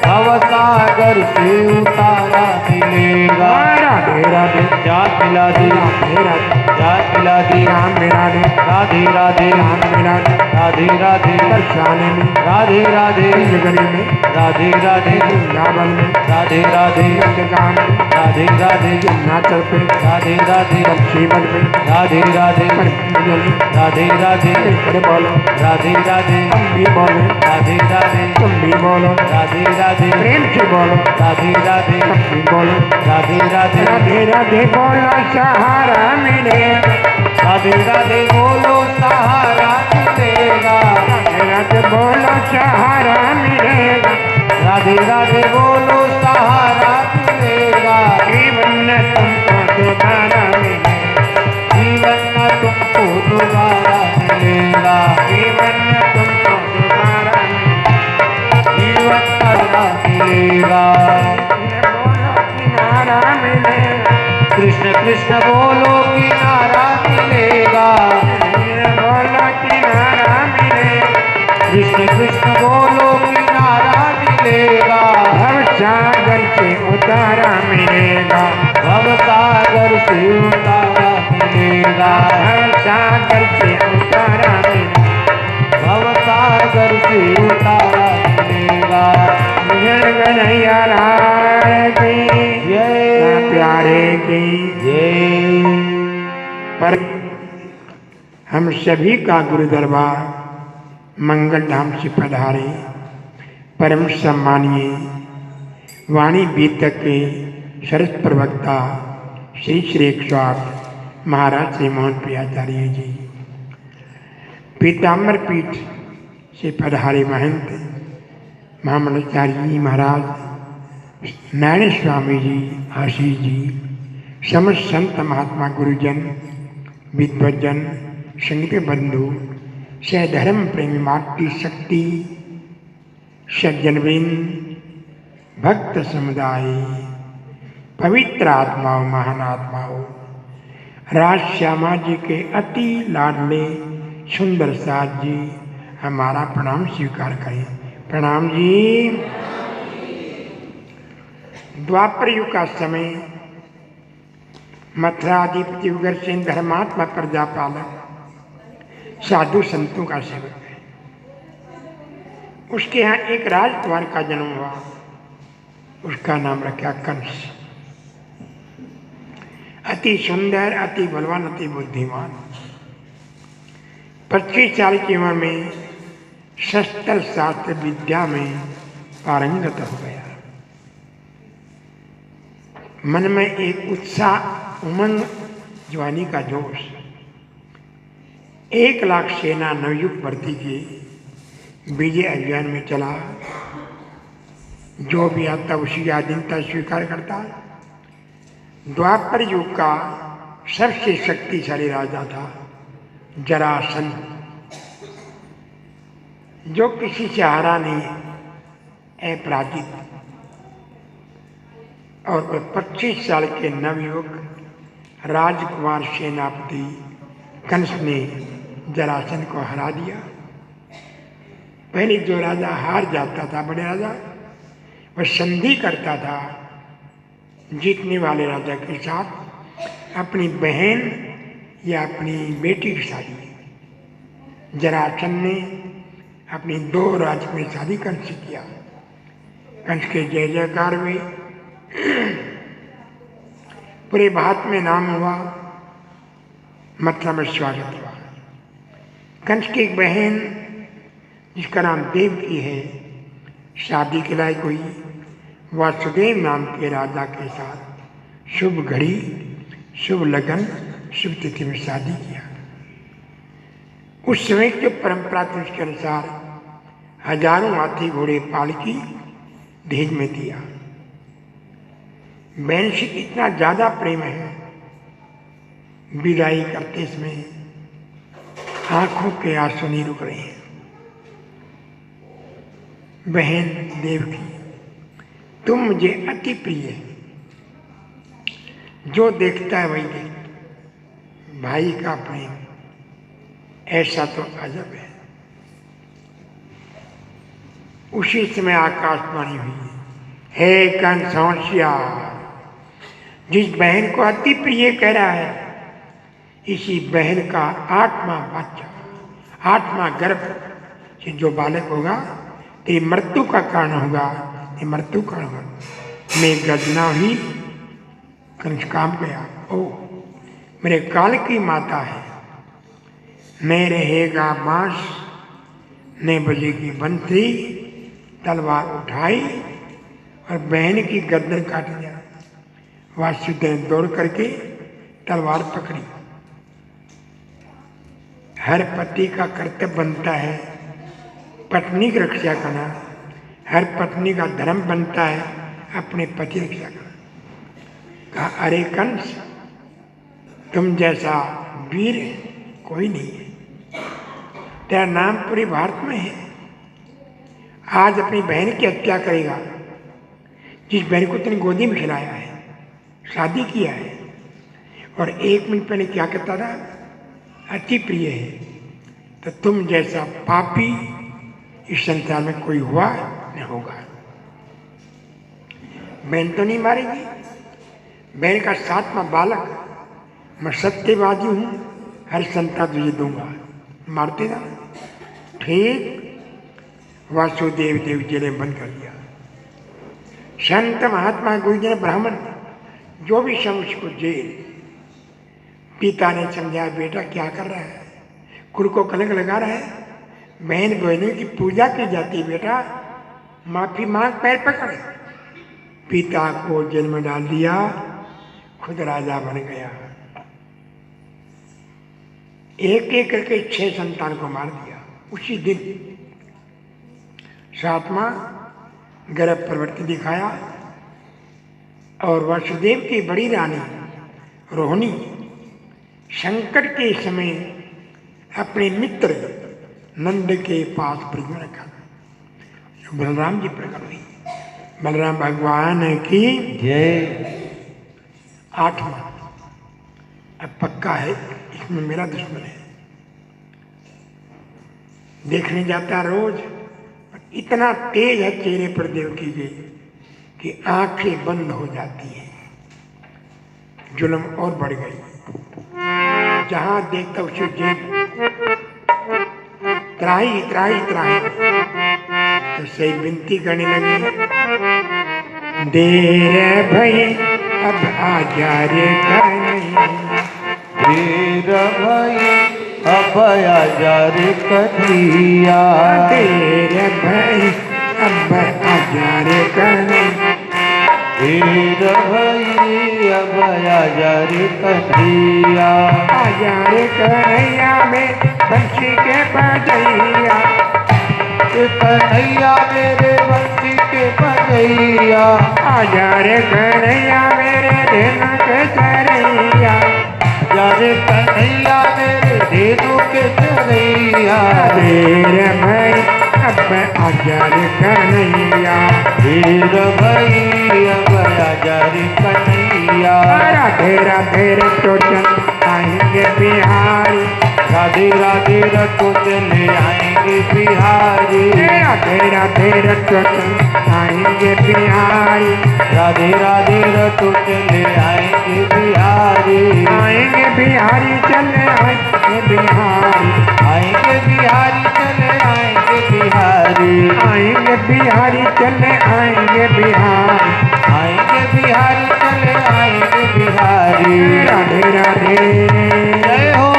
भव सागर से उतारा मिलेगा राधे राधे जान मिला दी राधे राधे जान मिला दी राम राधे राधे राधे राम राधे राधे राधे दर्शाने में राधे राधे जगरी में राधे राधे वृंदावन में राधे राधे नंदगान में राधे राधे हिमाचल पे राधे राधे जीवन में राधे राधे में राधे राधे अरे बोलो राधे राधे तुम भी बोलो राधे राधे तुम भी बोलो राधे राधे प्रेम से बोलो राधे राधे तुम भी बोलो राधे राधे राधे राधे बोलो सहारा मिलेगा राधे राधे बोलो सहारा मिलेगा राधे राधे बोलो सहारा मिलेगा राधे राधे बोलो सहारा मिलेगा जीवन तुमको दोबारा मिलेगा जीवन न तुमको दोबारा मिलेगा जीवन तुमको दोबारा मिलेगा जीवन कृष्ण बोलो किनारा मिलेगा। बोलो किनारा मिले, कृष्ण कृष्ण बोलो किनारा मिलेगा। भव सागर से उतारा मिलेगा, भव सागर से उतारा मिलेगा। भव सागर से उतारा मिलेगा। भव सागर से उतारा मिलेगा। जय कन्हैया लाल की जय प्यारे की जय। पर हम सभी का गुरु दरबार मंगल धाम से पधारे परम सम्मानीय वाणी बीतक के सरस प्रवक्ता श्री श्री 108 महाराज श्री मोहन प्रियाचार्य जी, पीताम्बर पीठ से पधारे महंत महामंडलाचार्य जी महाराज, नारायण स्वामी जी, आशीष जी, समस्त संत महात्मा गुरुजन, विद्वजन, संगीत बंधु, सधर्म प्रेमी मातृ शक्ति, सज्जनवृंद, भक्त समुदाय, पवित्र आत्माओं, महान आत्माओं, राज श्यामा जी के अति लाडले सुंदर साथ जी, हमारा प्रणाम स्वीकार करें। प्रणाम जी। द्वापर युग का समय मथुराधिपति उग्रसेन धर्मात्मा प्रजापालक साधु संतों का सेवक है। उसके यहाँ एक राजकुमार का जन्म हुआ, उसका नाम रखा कंस। अति सुंदर, अति बलवान, अति बुद्धिमान। 25 साल की उम्र में शस्त्र शास्त्र विद्या में पारंगत हो गया। मन में एक उत्साह, उमंग, जवानी का जोश। 1 लाख सेना नवयुग भर्ती के विजय अभियान में चला। जो भी आता उसी आधीनता स्वीकार करता। द्वापर युग का सबसे शक्तिशाली राजा था जरासंध, जो किसी से हारा नहीं, अपराजित। और 25 साल के नवयुवक राजकुमार सेनापति कंस ने जरासंध को हरा दिया। पहले जो राजा हार जाता था, बड़े राजा, वह संधि करता था जीतने वाले राजा के साथ अपनी बहन या अपनी बेटी की शादी। जरासंध ने अपनी 2 राजकुमारी शादी कंस से किया। कंस के जय जयकार हुए, पूरे भारत में नाम हुआ, मथुरा में स्वागत हुआ। कंस की एक बहन जिसका नाम देवकी है, शादी के लायक हुई। वासुदेव नाम के राजा के साथ शुभ घड़ी, शुभ लगन, शुभ तिथि में शादी किया। उस समय के परंपरा के उसके अनुसार हजारों हाथी घोड़े पालकी दहेज में दिया। बहन से इतना ज्यादा प्रेम है, विदाई करते समय आंखों के आंसू नहीं रुक रहे हैं। बहन देवकी, तुम मुझे अति प्रिय है, जो देखता है वही देखता। भाई का प्रेम ऐसा तो अजब है। उसी समय आकाशवाणी हुई, हे कंस होशियार, जिस बहन को अति प्रिय कह रहा है, इसी बहन का 8वां बच्चा, 8वां गर्भ से जो बालक होगा, तेरी मृत्यु का कारण होगा, ये मृत्यु कारण होगा। मैं गर्जना हुई, कंस काम गया। ओ, मेरे काल की माता है, न रहेगा बांस, न बजेगी बंसरी। तलवार उठाई और बहन की गर्दन काट दिया। वासुदेव दौड़ करके तलवार पकड़ी। हर पति का कर्तव्य बनता है पत्नी की रक्षा करना, हर पत्नी का धर्म बनता है अपने पति की रक्षा करना। कहा, अरे कंस, तुम जैसा वीर कोई नहीं है, तेरा नाम पूरे भारत में है। आज अपनी बहन की हत्या करेगा, जिस बहन को तुमने गोदी में खिलाया है, शादी किया है, और 1 मिनट पहले क्या कहता था? अति प्रिय है। तो तुम जैसा पापी इस संसार में कोई हुआ नहीं होगा। बहन तो नहीं मारेगी। बहन का 7वां बालक, मैं सत्यवादी हूँ, हर संता तुझे दूंगा, मारते ना। ठीक वासुदेव देव जी ने बंद कर दिया। संत महात्मा गुरुजन ब्राह्मण जो भी सब उसको जेल। पिता ने समझाया, बेटा क्या कर रहा है? कुल को कलंक लगा रहा है। बहन बहनों की पूजा की जाती है बेटा, माफी मांग, पैर पकड़। पिता को जन्म डाल दिया, खुद राजा बन गया। एक एक करके 6 संतान को मार दिया उसी दिन। 7वां गर्भ प्रवृत्ति दिखाया। और वसुदेव की बड़ी रानी रोहिणी संकट के समय अपने मित्र नंद के पास ब्रज में रखा। बलराम जी प्रकट हुई। बलराम भगवान की जय। 8वां अब पक्का है, इसमें मेरा दुश्मन है। देखने जाता रोज, इतना तेज है चेहरे पर देवकी जी कि आंखें बंद हो जाती हैं। जुल्म और बढ़ गई। जहां देखता उसे जेल, त्राही त्राही त्राही। तो सही विनती करने लगी, देर भई अब आजा रे कन्हैया। देर भई अब आजा रे कन्हैया। देर भई अब आजा रे कन्हैया। देर भई अब आजा रे कन्हैया। आजा रे कन्हैया में बंशी के बजैया। कन्हैया मेरे बंसी के बजैया। आजा रे कन्हैया मेरे धेनु के चरैया। आजा रे कन्हैया मेरे धेनु के चरैया। देर भई अब आजा रे कन्हैया। देर भई अब आजा रे कन्हैया। राधे राधे रे टोचन आएंगे बिहारी। राधे राधे रटो चले आएंगे बिहारी। राधे राधे रे टोचन आएंगे बिहारी। राधे राधे रटो चले आएंगे बिहारी। आएंगे बिहारी चले आएंगे बिहारी। आएंगे बिहारी चले आएंगे बिहारी। आएंगे बिहारी चले आएंगे बिहारी। आएंगे बिहारी चले आएंगे बिहारी। राधे राधे जय हो।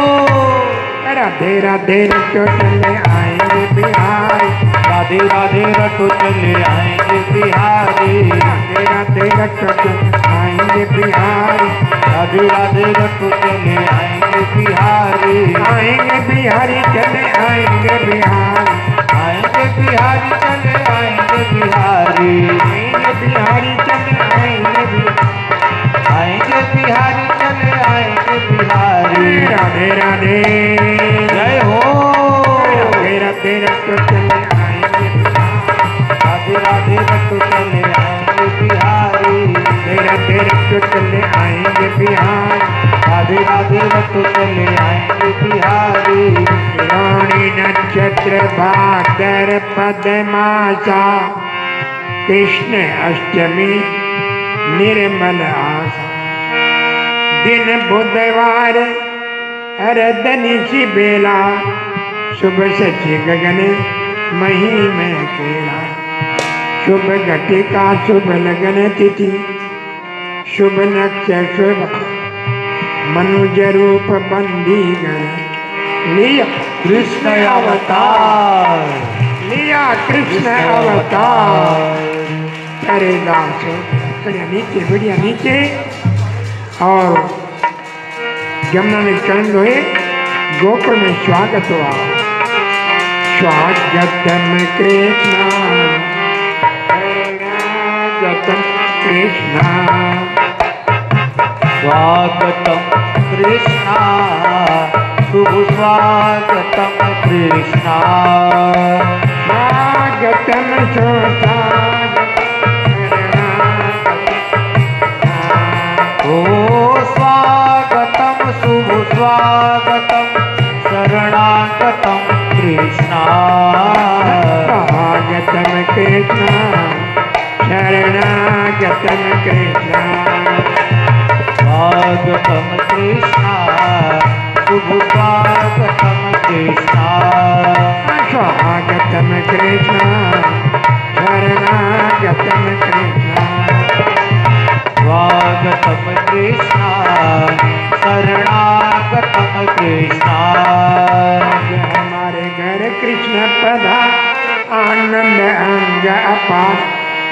राधे राधे रटो चले आएंगे बिहारी। राधे राधे रटो चले आएंगे बिहारी। राधे राधे रटो चले आएंगे बिहारी। राधे राधे रटो चले आएंगे बिहारी। आएंगे बिहारी चले आएंगे बिहारी। आएंगे बिहारी चले आएंगे बिहारी। आएंगे बिहारी चले आएंगे बिहारी। आएंगे बिहारी चले आएंगे बिहारी। राधे राधे जय हो। राधे राधे रटो चले आएंगे बिहारी। राधे राधे रटो चले आएंगे बिहारी। राधे रटो चले आएंगे बिहारी। राधे राधे रटो चले आएंगे बिहारी। रोहिणी नक्षत्र भाद्र पद मासा। कृष्ण अष्टमी निर्मल आशा। दिन बुधवार अरदनी सी बेला। शुभ सचि गगन मही में अकेला। शुभ घटिका शुभ लगन तिथि। शुभ नक्षत्र शुभ मनुज रूप बंदी गण। लिया कृष्ण अवतार। लिया कृष्ण अवतार। अरे दास बढ़िया नीचे बढ़िया नीचे। और यमुना में चरण धोए। गोकुल में स्वागत हुआ। स्वागतम कृष्णा स्वागतम कृष्णा। स्वागतम कृष्णा शुभ स्वागतम कृष्णा। स्वागतम ओ स्वागतम स्वागतम शरणागतम कृष्णा स्वागतम कृष्णा शरणागतम कृष्णा स्वागतम कृष्णा शुभ स्वागतम कृष्णा स्वागतम कृष्णा शरणागतम कृष्णा स्वागतम कृष्णा शरणागतम कृष्णा हमारे घर कृष्ण पधा आनंद अंग अपार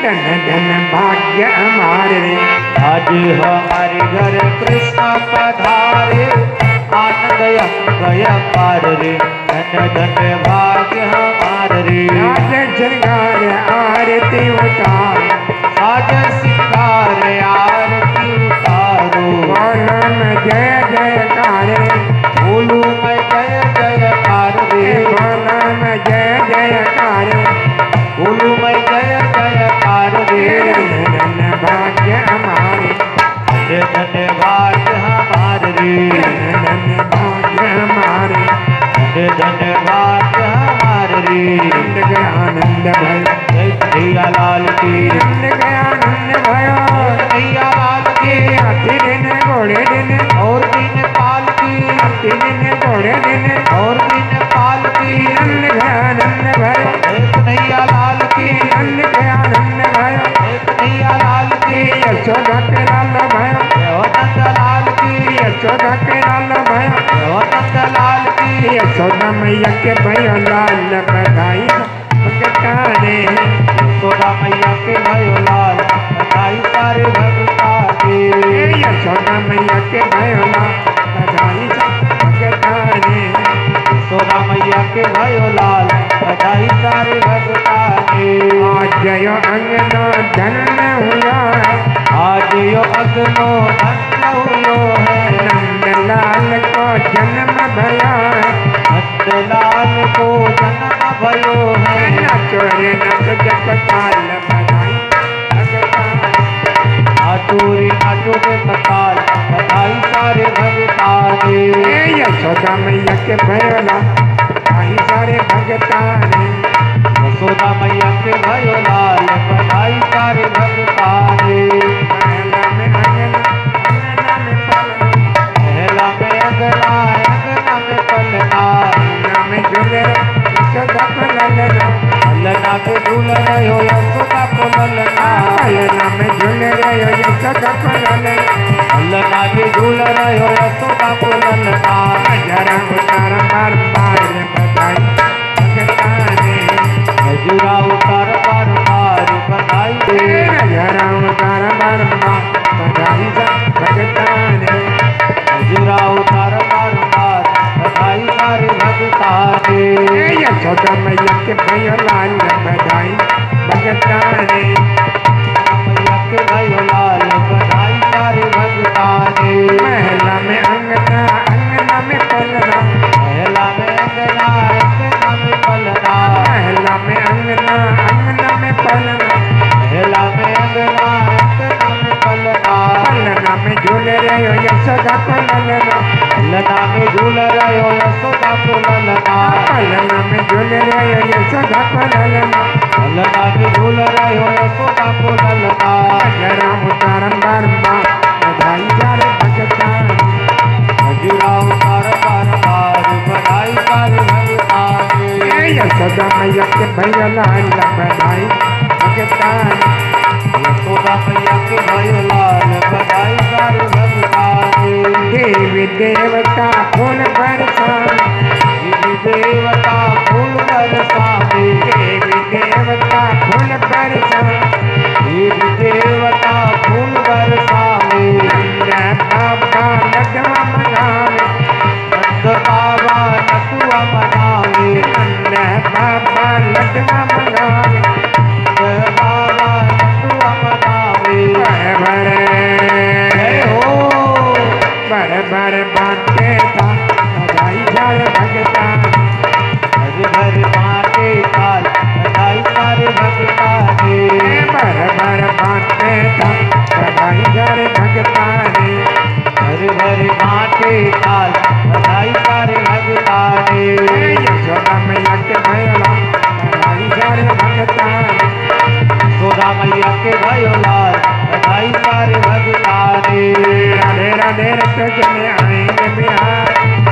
धन धन भाग्य हमारे आज हमारे घर कृष्ण पधारे आनंद अंग अपार रे धन धन भाग्य हमारे रे राज श्रृंगार आरती उतार आज सिंगार आरती उतारो बोलम जय जयकार बोलू मैं जय जयकार रे बोलम जय जयकार बोलू मैं जय जयकार रे धन धन भाग्य हमारे धन धन भाग्य हमारे रे धन धन भाग्य हमारे धन धन भाग्य हमारे रे आनंद गया आनंद भयो जय भैया लाल की आनंद गया आनंद भयो भैया लाल की हाथी दिन घोड़े दिन और दिन पाल की हाथी दिन घोड़े दिन और दिन पाल की आनंद गया आनंद भयो एक नैया लाल की आनंद गया आनंद भयो एक नैया लाल की यशोदा के लाल भयो देवानंद लाल की यशोदा के लाल भयो देवानंद लाल की यशोदा मैया के भयो लाल बधाई भगताने यशोदा मैया के भयो लाल बधाई सारे भगता के यशोदा मैया के भयो लाल बधाई भगताने यशोदा मैया के भयो लाल बधाई सारे भगता के आज जयो अंगनो धन हुआ है आज यो अग्नो धन्य हुयो है नंद लाल को जन्म भया है नंदलाल को जन्म भयो है नाचो रे नाच जप ताल बधाई भगताने नाचोरी नाचो के कताल बधाई सारे भगता के यशोदा मैया के भयो लाल बधाई सारे भगताने यशोदा मैया के भयो लाल बधाई सारे भगता के महला में अंगना में पलना पहला में अगला अगना में पलना अंगना में झूले यशोदा को ललना पलना में झूल रहो यशोदा को ललना पलना में झूले रहो यशोदा को ललना पलना में झूल रहो यशोदा को ललना जरा उतार बार बार बधाई भगताने हजूरा उतार बार बार बधाई दे जरा उतार बार बार बधाई भगताने हजूरा उतार बार बार बधाई सारे भगता के यशोदा मैया के भयो लाल बधाई भगताने मैया के भयो लाल बधाई सारे भगता के महला में अंगना अंगना में पलना पहला में अंगना अंगना में पलना महला में अंगना अंगना में पलना पहला में अंगना अंगना में पलना पलना में झूले रहो यशोदा को ललना पलना में झूल रहो यशोदा को ललना पलना में झूले रहो यशोदा को ललना पलना में झूल रहो यशोदा को ललना जरा उतार बार बार बधाई सारे भगताने हजूरा उतार बार बार बधाई सारे भगता के यशोदा मैया के भयो लाल बधाई भगताने यशोदा मैया के भयो लाल बधाई सारे भगता के देवी देवता फूल बरसाने देवी देवता फूल बरसावे देवी देवता फूल बरसाने देवी देवता फूल बरसावे नंद बाबा लडवा मनावे नंद बाबा नटुआ मनावे नंद बाबा लडवा मनावे नंद बाबा नटुआ मनावे जय हो बर बर बांटे था बधाई सारे भगताने हर भर बाटे ताल बधाई सारे भगता के बर बर बांटे था बधाई सारे भगताने हर भर बाटे के लाल बधाई सारे भगता ने। यशोदा मैया के भैया बधाई सारे भगता ने। यशोदा मैया के भयो लाल बधाई सारे भगता ने। राधे राधे रत चले आएंगे बिहार,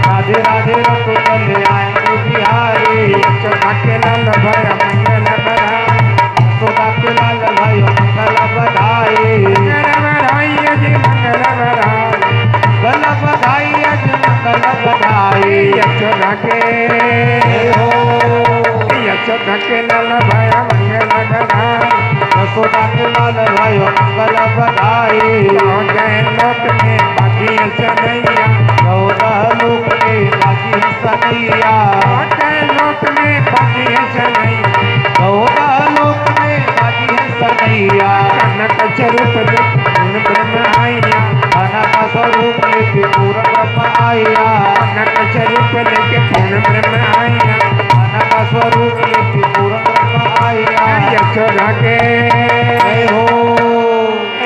राधे राधे रतो चले आएंगे बिहारी। यशोदा के लाल भैया मंगल बधाई, यशोदा के लाल भयो मंगल बधाई। मंगल बधाई जी मंगल बधाई, मंगल बधाई अज मंगल बधाई। यशोदा के हो यशोदा के लाल भैया मंगल बधाई। यशोदा के लाल भयो मंगल बधाई। गए लोक में बाजी सनैया, 14 लोक में बाजी सनैया। गए लोक में बाजी सनैया, 14 लोक में बाजी सनैया। कनक स्वरूप पूर्ण ब्रह्म आया, कनक स्वरूप लेके पूर्ण ब्रह्म आया। कनक स्वरूप लेके पूर्ण ब्रह्म आया। कनक स्वरूप लेके पूर्ण ब्रह्म आया। यशोदा के हो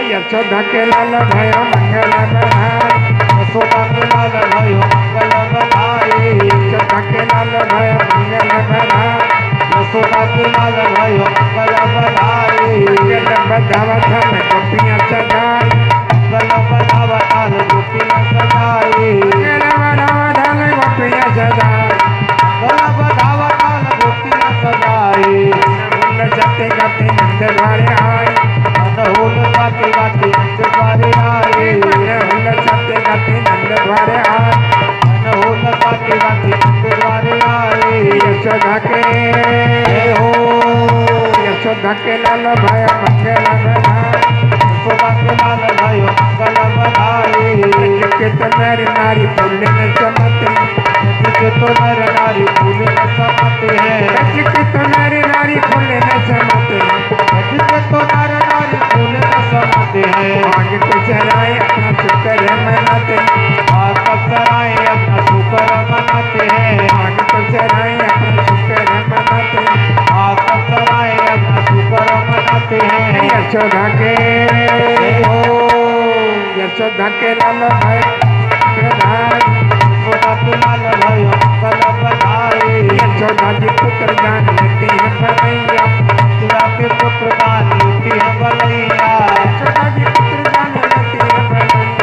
यशोदा के लाल भैया मंगल बधाई। यशोदा के लाल भयो मंगल बधाई। यशोदा के लाल भैया मंगल बधाई। यशोदा के लाल भयो मंगल बधाई। मंगल बधावा थाल गोपियाँ सजाई, मंगल बधावा ताल गोपियाँ सजाई। मंगल बधावा थाल गोपियाँ सजाई। मंगल बधावा ताल गोपियाँ सजाई। फूल जाते गाते नंद द्वारे आए, मनोहर गाते गाते नंद द्वारे आए। फूल जाते गाते नंद द्वारे आए। मनोहर गाते गाते नंद द्वारे आए। यशोदा के हो यशोदा के लाल भैया मंगल बधाई। यशोदा के लाल भयो मंगल बधाई। के तो नर नारी फूल न समते, के तो नर नारी फूल न समाते हैं। के तो नर नारी फूल न समते, के तो नर नारी फूल न समाते हैं। आगे को चराए अपना शुक्र मनाते, आग सराय अपना शुक्र मनाते हैं। आगे को चराए अपना शुक्र मनाते। आग सराय अपना शुक्र मनाते हैं। यशोदा के हो यशोदा के लाल भैया बधाई। यशोदा के लाल भयो मंगल बधाई। यशोदा जी पुत्र जान लेती है बलैया, यशोदा के पुत्र दान लेती है बलैया। यशोदा जी पुत्र जान लेती है बलैया।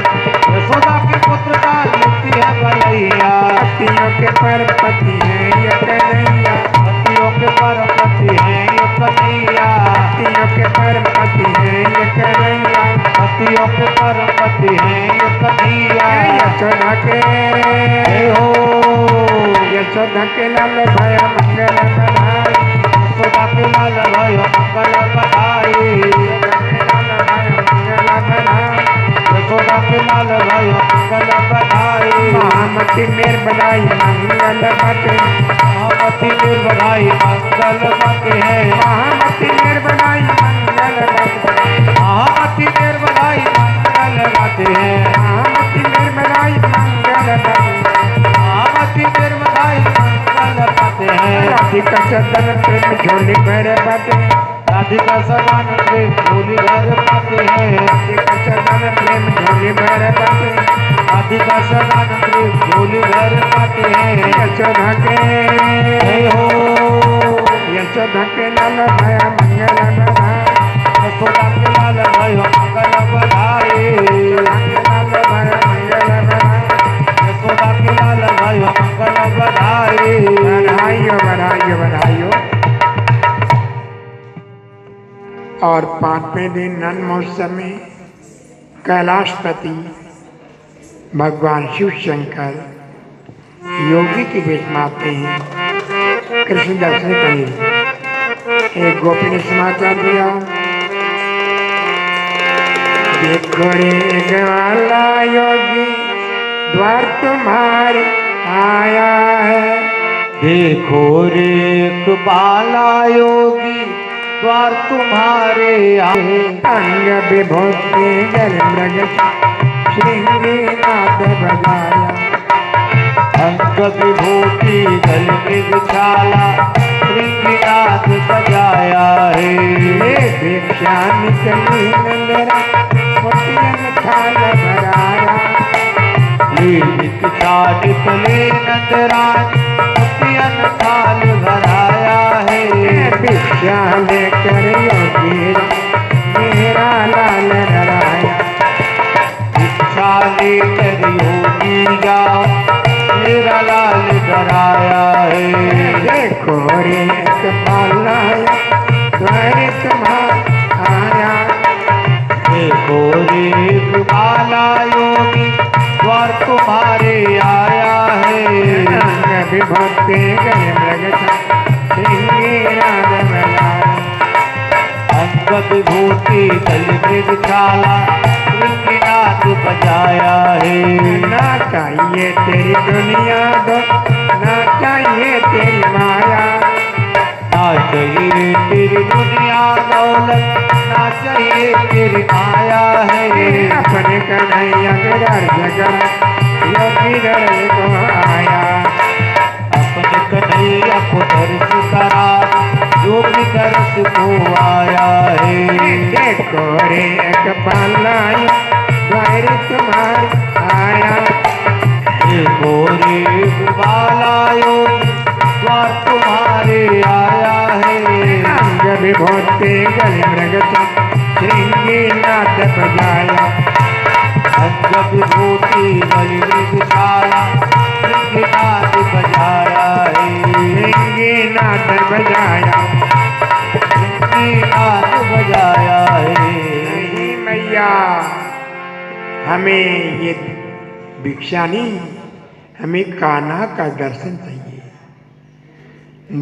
यशोदा के पुत्र दान लेती है बलैया। पतियों के परपति है ये कन्हैया, पतियों के परपति हैं ये कन्हैया। पतियों के परपति है ये कन्हैया। पतियों के परपति हैं ये कन्हैया। यशोदा के हो यशोदा के लाल भैया मंगल बधाई। यशोदा के लाल भयो मंगल बधाई। यशोदा के लाल भयो मंगल बधाई। महामती मेर बधाई मंगल बाटे, महामती मेर बधाई मंगल बाटे है। महामती मेर बधाई मंगल बाटे, महामती मेर बधाई मंगल बाटे है। महामती मेर बधाई मंगल बाटे। महामती मेर बधाई मंगल बाटे है। राधिका सदन प्रेम झोली भरे बाटे, राधिका सदान प्रेम झोली भर पाते हैं। राधिका सदन प्रेम झोली भरे बाटे। राधिका सदान प्रेम झोली भर पाते हैं। यशोदा के हो यशोदा के लाल भैया मंगल बधाई। यशोदा के लाल भयो मंगल बधाई। यशोदा के लाल भैया मंगल बधाई। यशोदा के लाल भयो मंगल बधाई। बधाइयो बधाइयो बधाइयो। और 5वें दिन नन महोत्सव में कैलाशपति भगवान शिव शंकर योगी की वेश में आते हैं कृष्ण दर्शन के लिए। एक गोपी ने समाचार दिया, देखो रे ग्वाला योगी द्वार तुम्हारे आया है। देखो रे बाला योगी द्वार तुम्हारे आए। अंग विभूति जल मृग श्रृंगी नाथ बजाया। अंग विभूति गल मृगशाला श्रृंगनाथ बजाया है। भिक्षा निकली नंदरा मोतियन थाल भराया। ले भिक्षा निकले नंदराज अपियन थाल भराया है। भिक्षा लेकर योगी मेरा लाल डराया। भिक्षा लेकर योगी जाओ मेरा लाल डराया है। देखो रे एक बालाया द्वारे तुम्हारा आया। देखो रे एक बाला योगी द्वार तुम्हारे आया है। रंग विभूति गले मृग श्रृंगेराद बजाया। अंग विभूति गल मृगशाला श्रृंगनाद बजाया है। ना चाहिए तेरी दुनिया दो ना चाहिए तेरी माया। ना चाहिए तेरी दुनिया दौलत ना चाहिए तेरी माया है। अपने कन्हैया के घर जगह योगी दर को आया। अपने कन्हैया को दर्श करा योगी दर्श को आया है। देखो रे एक बालाया द्वारे तुम्हारे आया। देखो रे एक बाला योगी द्वार तुम्हारे आया है। अंग विभूति गले मृग श्रृंगनाद बजाया। अंग विभूति गल मृगशाला श्रृंगनाद बजाया है। श्रृंगनाद बजाया। श्रृंगनाद बजाया है। नहीं मैया हमें ये भिक्षा नहीं, हमें कान्हा का दर्शन चाहिए।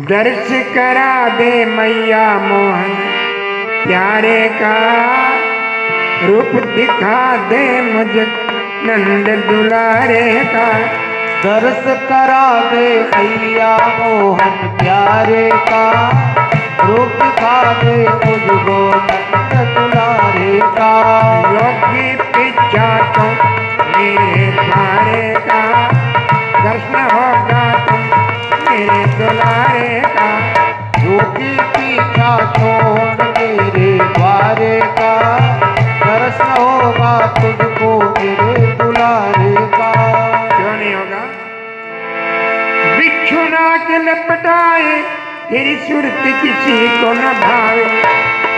दर्श करा दे मैया मोहन प्यारे का। रूप दिखा दे मुझे नंद दुलारे का। दर्श करा दे मैया मोहन प्यारे का। रूप दिखा दे मुझको नंद दुलारे का। योगी पीछा तो मेरे द्वारे का। दर्शन होगा तुम मेरे दुलारे का। योगी पीछा छोड़ मेरे द्वारे का। दर्शन होगा तुझको मेरे दुलारे का। क्यों नहीं होगा? बिच्छू नाग लपटाए तेरी सूरत किसी को न भावे।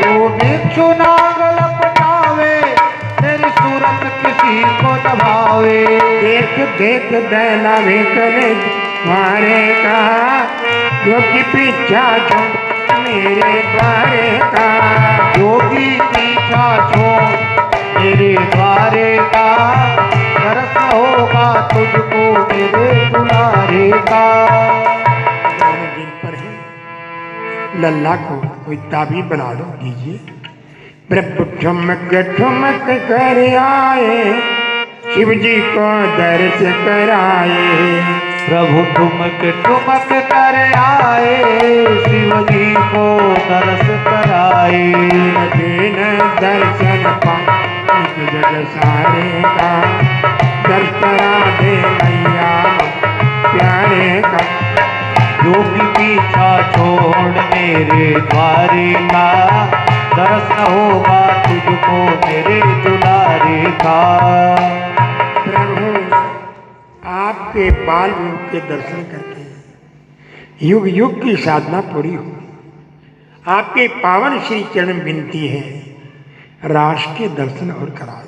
तो बिच्छू नाग लपटावे तेरी सूरत किसी को न भावे। देख देख दहलावे करे द्वारे का। योगी पीछा छो मेरे द्वारे का। योगी पीछा छोड़ मेरे द्वारे का। दर्श होगा तुझको मेरे दुलारे का। जिन पर है लल्ला को कोई ताबीर बना दो दीजिए। प्रभु ठुमक ठुमक कर आए शिव जी को दर्श कराए। प्रभु ठुमक ठुमक कर आए शिव जी को दर्श कराए। दिन दर्शन पाक जग सारे का। दर्श करा दे मैया प्यारे का। योगी पीछा छोड़ मेरे द्वारे का। दर्श होगा तुझको मेरे दुलारे का। प्रभु आपके बाल रूप के दर्शन करके युग युग की साधना पूरी हो। आपके पावन श्री चरण विनती है रास के दर्शन और कराओ।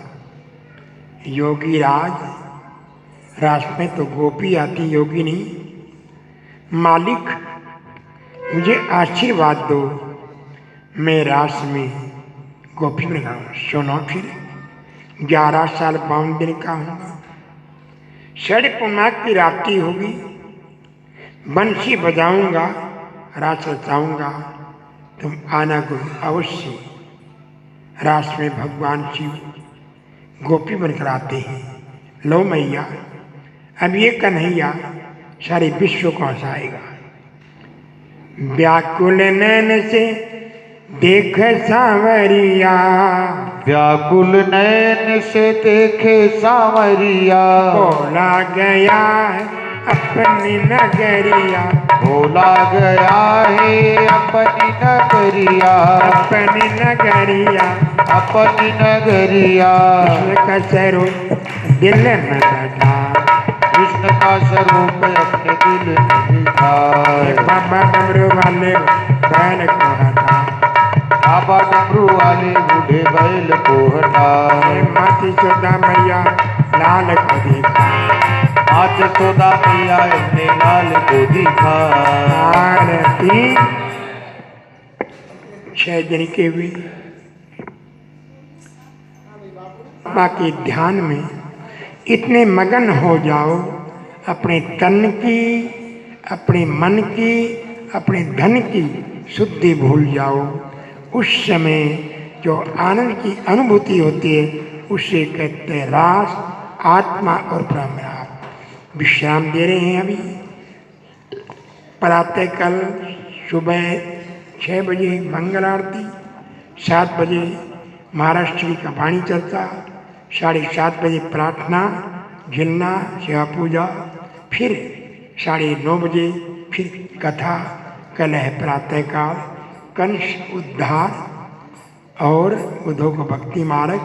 योगी रास में तो गोपी आती योगी नहीं। मालिक मुझे आशीर्वाद दो मैं रास में गोपी बनाऊँ। सुनो फिर 11 साल 52 दिन का हूँगा। षड पूर्णिमा की रात्रि होगी। बंसी बजाऊंगा रास रचाऊंगा। तुम आना गुरु अवश्य। रास में भगवान शिव गोपी बनकर आते हैं। लो मैया अब ये कन्हैया सारे विश्व को हंसाएगा। व्याकुल नैन से देख सांवरिया। व्याकुल नैन से देखे सांवरिया। बोला गया है अपनी नगरिया। बोला गया है अपनी नगरिया। अपनी नगरिया अपनी नगरिया। कसरो दिल में बैठा स्वरूप अपने दिल में दिखाए। बाबा डमरू वाले बैल को हटा, बाबा डमरू वाले बूढ़े बैल को हटाए। माती चौदा मैया लाल को देखा, आज सोदा मैया ने लाल को दिखा। आरती 6 दिन के हुए। बाकी ध्यान में इतने मगन हो जाओ, अपने तन की, अपने मन की, अपने धन की शुद्धि भूल जाओ। उस समय जो आनंद की अनुभूति होती है उसे कहते हैं रास, आत्मा और ब्रह्मरास। विश्राम दे रहे हैं अभी। प्रातःकाल सुबह 6 बजे मंगल आरती, 7 बजे महाराज श्री का वाणी चर्चा, 7:30 बजे प्रार्थना, झिलना, सेवा पूजा, फिर 9:30 बजे फिर कथा। कल है प्रातःकाल कंस उद्धार और उद्धव को भक्ति मार्ग।